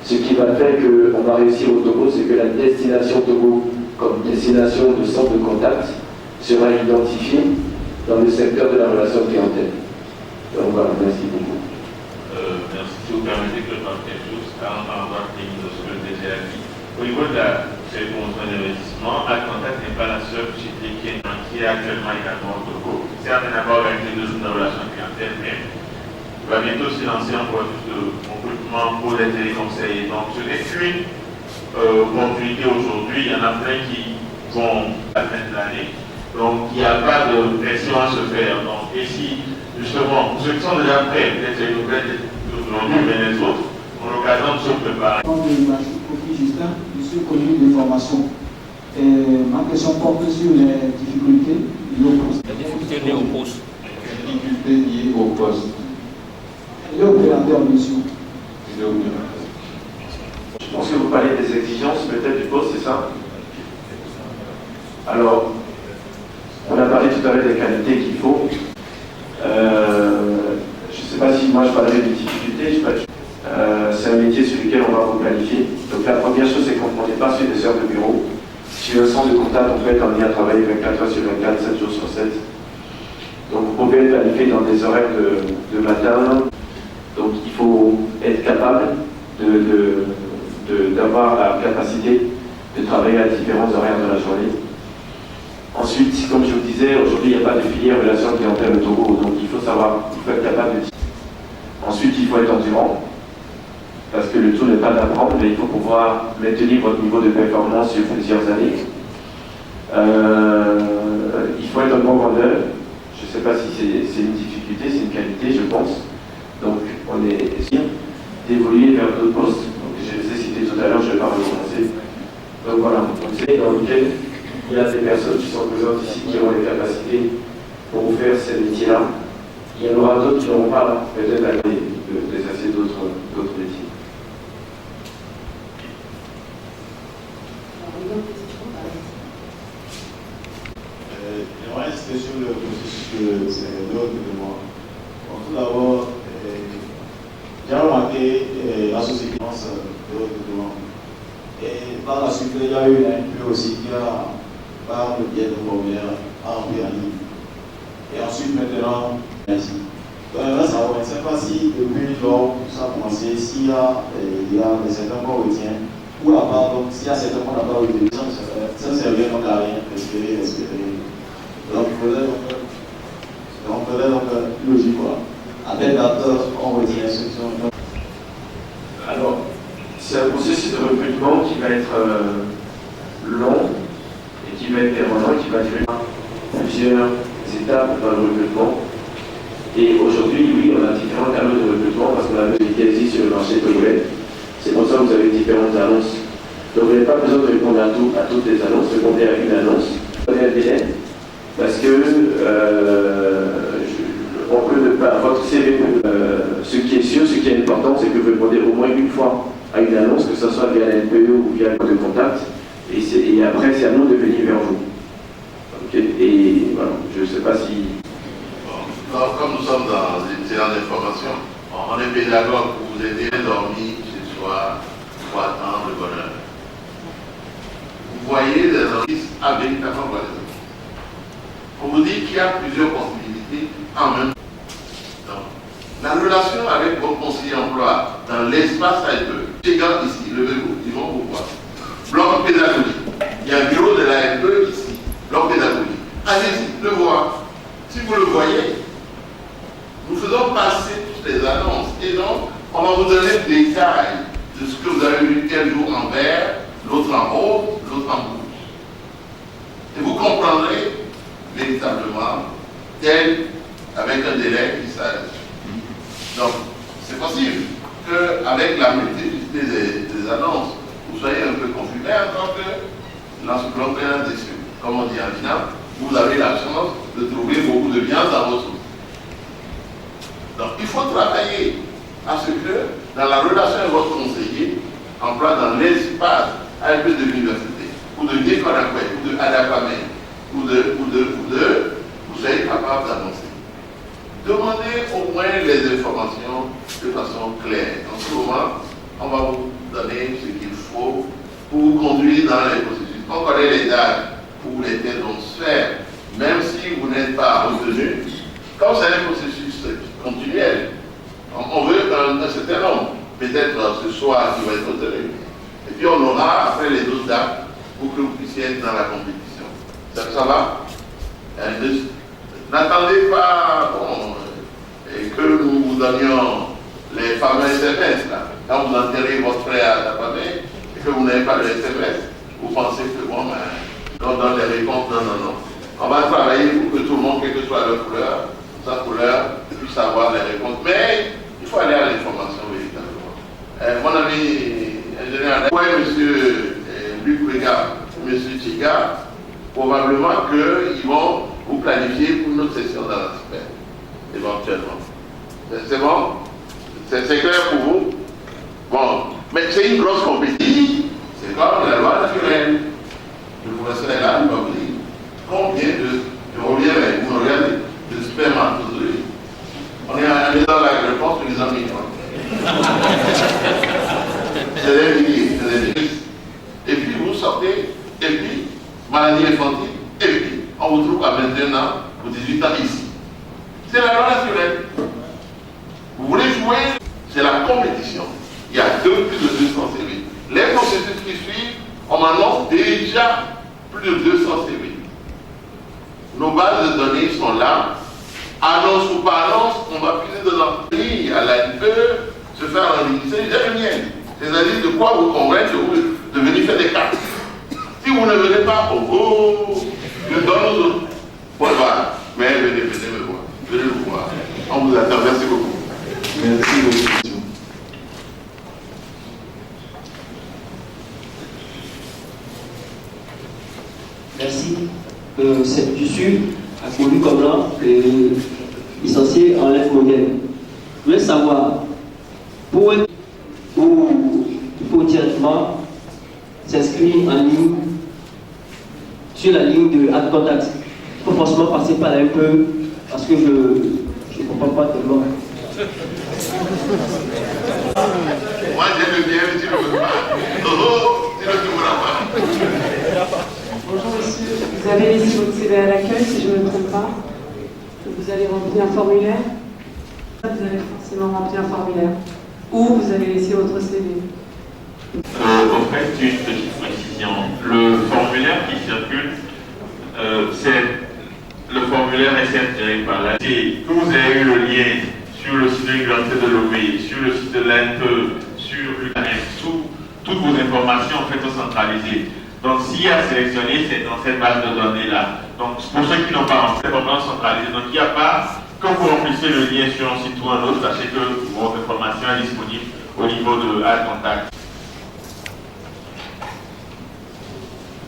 ce qui va faire qu'on va réussir au Togo, c'est que la destination Togo, comme destination de centre de contact, sera identifiée dans le secteur de la relation clientèle. Donc voilà, merci beaucoup. Merci. Si vous permettez que je parle quelque chose, avant d'avoir fini de ce que le DG a dit. Au niveau de la promotion d'investissement, Adcontact n'est pas la seule société qui est actuellement également au Togo. Certes, elle n'a pas organisé de journée de relation clientèle, mais il va bientôt se lancer en processus de recrutement pour les téléconseillers. Donc, ce n'est qu'une opportunité aujourd'hui. Il y en a plein qui vont à la fin de l'année. Donc, il n'y a pas de pression à se faire. Donc, et si, justement, pour ceux qui sont déjà prêts, peut-être les nouvelles aujourd'hui, mais les autres, ont l'occasion de se préparer. Justin, je suis connu de formation. Ma question porte sur les difficultés liées au poste. Les difficultés liées au poste. Les difficultés liées au poste. Les opérateurs, bien sûr. Je pense que vous parlez des exigences peut-être du poste, c'est ça? Alors, on a parlé tout à l'heure des qualités qu'il faut. Je ne sais pas si moi je parlerai des difficultés. C'est un métier sur lequel on va vous qualifier. Donc la première chose, c'est qu'on n'est pas sur des heures de bureau. Sur un centre de contact, on peut être amené à travailler 24 heures sur 24, 7 jours sur 7. Donc vous pouvez être planifié dans des horaires de matin. Donc il faut être capable d'avoir la capacité de travailler à différents horaires de la journée. Ensuite, comme je vous disais, aujourd'hui, il n'y a pas de filière relation clientèle au Togo. Donc il faut être capable de... Ensuite, il faut être endurant. Parce que le tout n'est pas d'apprendre, mais il faut pouvoir maintenir votre niveau de performance sur plusieurs années. Il faut être un bon vendeur. Je ne sais pas si c'est une difficulté, c'est une qualité, je pense. Donc, on est sûr d'évoluer vers d'autres postes. Donc, je les ai cités tout à l'heure, je ne vais pas recommencer. Donc voilà, c'est dans lequel il y a des personnes qui sont présentes ici qui ont les capacités pour faire ces métiers-là. Il y en aura d'autres qui n'auront pas peut-être à d'exercer d'autres métiers. J'aimerais insister sur le processus de recrutement. Tout d'abord, j'ai remarqué la société de recrutement. Et par la suite, il y a eu un peu aussi qui a, par le biais de formulaire, rempli en ligne. Et ensuite, maintenant, merci. Donc, là, ça ne sais pas si depuis lors que ça a commencé, s'il y a des certains qu'on retient, ou à part, donc s'il y a certains qu'on n'a pas retenu, ça ne servait donc à rien, espérer. Donc, il faudrait donc logique, quoi. À telle date, on retient ceux qui sont. Alors, c'est un processus de recrutement qui va être long et qui va être permanent, qui va durer plusieurs étapes dans le recrutement. Et aujourd'hui, oui, on a différents canaux de recrutement parce qu'on a vu qui existe sur le marché togolais. C'est pour ça que vous avez différentes annonces. Donc vous n'avez pas besoin de répondre à toutes les annonces, répondez à une annonce. Prenez un délai parce que on peut votre CV, ce qui est sûr, ce qui est important, c'est que vous répondez au moins une fois à une annonce, que ce soit via la NPE ou via le code de contact. Et après, c'est à nous de venir vers vous. Okay. Et voilà, je ne sais pas si... Alors, comme nous sommes dans une séance d'information, on est pédagogue pour vous aider à dormir ce soir, 3 temps de bonheur. Vous voyez des entreprises avec la comparaison. On vous dit qu'il y a plusieurs possibilités l'espace AFE. Les gars ici, levez-vous, ils vont vous voir. Bloc pédagogique. Il y a un bureau de l'AFE ici, bloc pédagogique. Allez-y, le voir. Si vous le voyez, nous faisons passer toutes les annonces. Et donc, on va vous donner le détail de ce que vous avez vu tel jour en vert, l'autre en rose, l'autre en rouge. Et vous comprendrez véritablement tel, avec un délai qui s'arrête. Donc, c'est possible qu'avec la multiplicité des annonces, vous soyez un peu confus. Mais en tant que l'entrepreneur dessus, comme on dit en finale, vous avez la chance de trouver beaucoup de biens dans votre vie. Donc, il faut travailler à ce que, dans la relation avec votre conseiller, emploi dans l'espace AFE de l'université, ou de Nicolas-Coué, ou de Adapamé, ou de, vous soyez capable d'annoncer. Demandez au moins les informations de façon claire. En ce moment, on va vous donner ce qu'il faut pour vous conduire dans les processus. On connaît les dates où les thèmes vont se faire, même si vous n'êtes pas retenu. Comme c'est un processus continuel, on veut un certain nombre, peut-être ce soir qui va être retenu. Et puis on aura après les autres dates pour que vous puissiez être dans la compétition. Ça va? N'attendez pas que nous vous donnions les fameux SMS là. Quand vous enterrez votre frère à Tapamé et que vous n'avez pas de SMS, vous pensez que bon, on donne les réponses. Non. On va travailler pour que tout le monde, quelle que soit leur couleur, sa couleur, puisse avoir les réponses. Mais il faut aller à l'information véritablement. Mon ami ingénieur, oui, monsieur Luc Brégard, monsieur Chiga, probablement qu'ils vont vous planifier pour une autre session dans la semaine, éventuellement. C'est bon? C'est clair pour vous? Bon, mais c'est une grosse compétition. C'est comme la loi naturelle. Le professeur est là, il va vous dire combien je reviens avec vous, regardez, de spermatozoïdes. On est dans la réponse de les amis. C'est des milliers, c'est des milliers. Et puis vous sortez, et puis, maladie infantile, et puis, on vous trouve à 21 ans ou 18 ans ici. C'est la loi naturelle. Vous voulez jouer, c'est la compétition. Il y a plus de 200 CV. Les processus qui suivent, on m'annonce déjà plus de 200 CV. Nos bases de données sont là. Annonce ou pas annonce, on va puiser dedans. À l'AFE, se faire analyser, c'est le mien. C'est-à-dire de quoi vous convaincre de venir faire des cartes. Si vous ne venez pas, je donne aux autres. Voilà. Mais venez me voir. Venez nous voir. On vous attend. Merci beaucoup. Merci beaucoup. Merci. Je suis connu comme là, licencié en lettres modernes. Je voulais savoir, pour être ou il faut directement s'inscrire en ligne sur la ligne de Ad Contact. Il faut forcément passer par là un peu parce que je ne comprends pas tellement. Moi j'aime bien, tu ne veux pas. Tu ne veux pas. Bonjour monsieur, vous avez laissé votre CV à l'accueil si je ne me trompe pas. Vous avez rempli un formulaire. Vous avez forcément rempli un formulaire. Où vous avez laissé votre CV. En fait, une petite précision. Le formulaire qui circule, c'est le formulaire SFR par là. Si vous avez eu le lien sur le site de l'Université de Lomé, sur le site de l'INPE, sur l'UNEF, toutes vos informations en fait sont centralisées. Donc s'il y a sélectionné, c'est dans cette base de données-là. Donc pour ceux qui n'ont pas rempli, c'est vraiment centralisé. Donc il n'y a pas, quand vous remplissez le lien sur un site ou un autre, sachez que votre information est disponible au niveau de Ad Contact.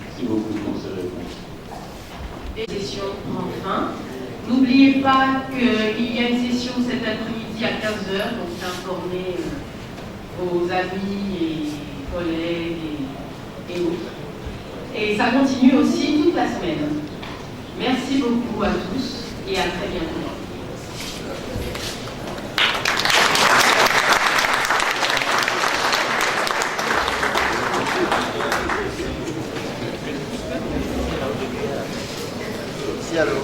Merci beaucoup pour ces réponses. Les sessions prend fin. N'oubliez pas qu'il y a une session cet après-midi à 15h, donc informez vos amis et collègues et autres. Et ça continue aussi toute la semaine. Merci beaucoup à tous et à très bientôt. Merci, allô.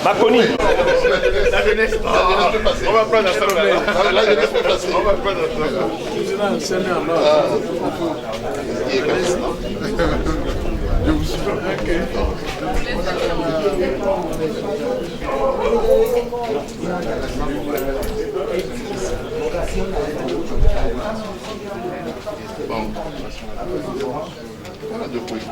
Maconi. La jeunesse, on va prendre la Salomé. La jeunesse peut passer. On va prendre la Salomé. Je vous suis. Bon. Voilà deux points.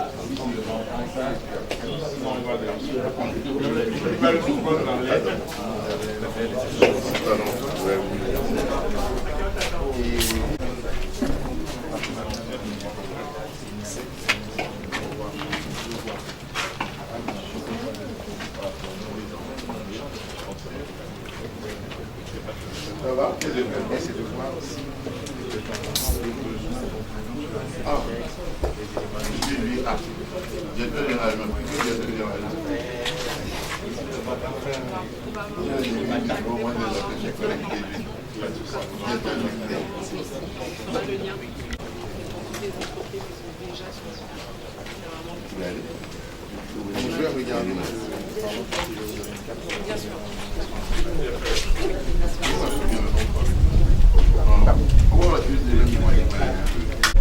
Ça va? C'est de voir aussi. Ah, lui, ah, directeur général, directeur général. Au moins des affaires collectées, directeur général. Je vais regarder. Bien sûr.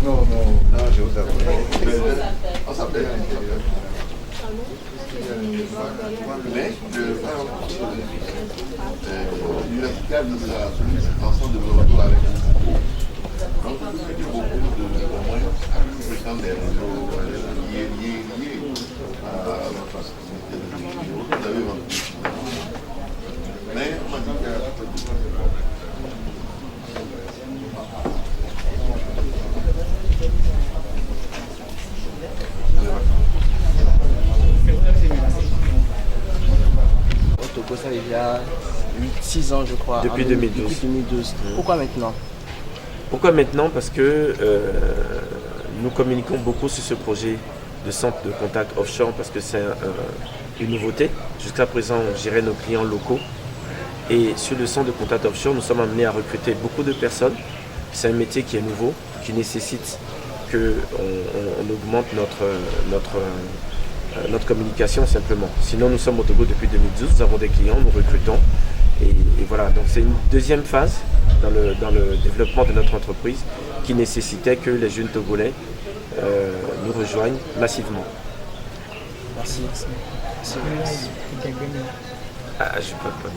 Non, je vous avoue. On s'appelle à l'intérieur. Mais l'université de la sollicitation de retour avec nous. Donc, il y a beaucoup de moyens fréquents des réseaux liés à notre activité de vie. Vous avez vendu. Mais on m'a dit que au Togo, ça fait déjà 6 ans, je crois. Depuis 2012. Depuis 2012. Pourquoi maintenant? Pourquoi maintenant? Parce que nous communiquons beaucoup sur ce projet de centre de contact offshore parce que c'est une nouveauté. Jusqu'à présent, on gérait nos clients locaux. Et sur le centre de contact offshore, nous sommes amenés à recruter beaucoup de personnes. C'est un métier qui est nouveau, qui nécessite qu'on augmente notre communication simplement. Sinon, nous sommes au Togo depuis 2012, nous avons des clients, nous recrutons. Et voilà, donc c'est une deuxième phase dans le développement de notre entreprise qui nécessitait que les jeunes Togolais nous rejoignent massivement. Merci. Ah, je peux pas.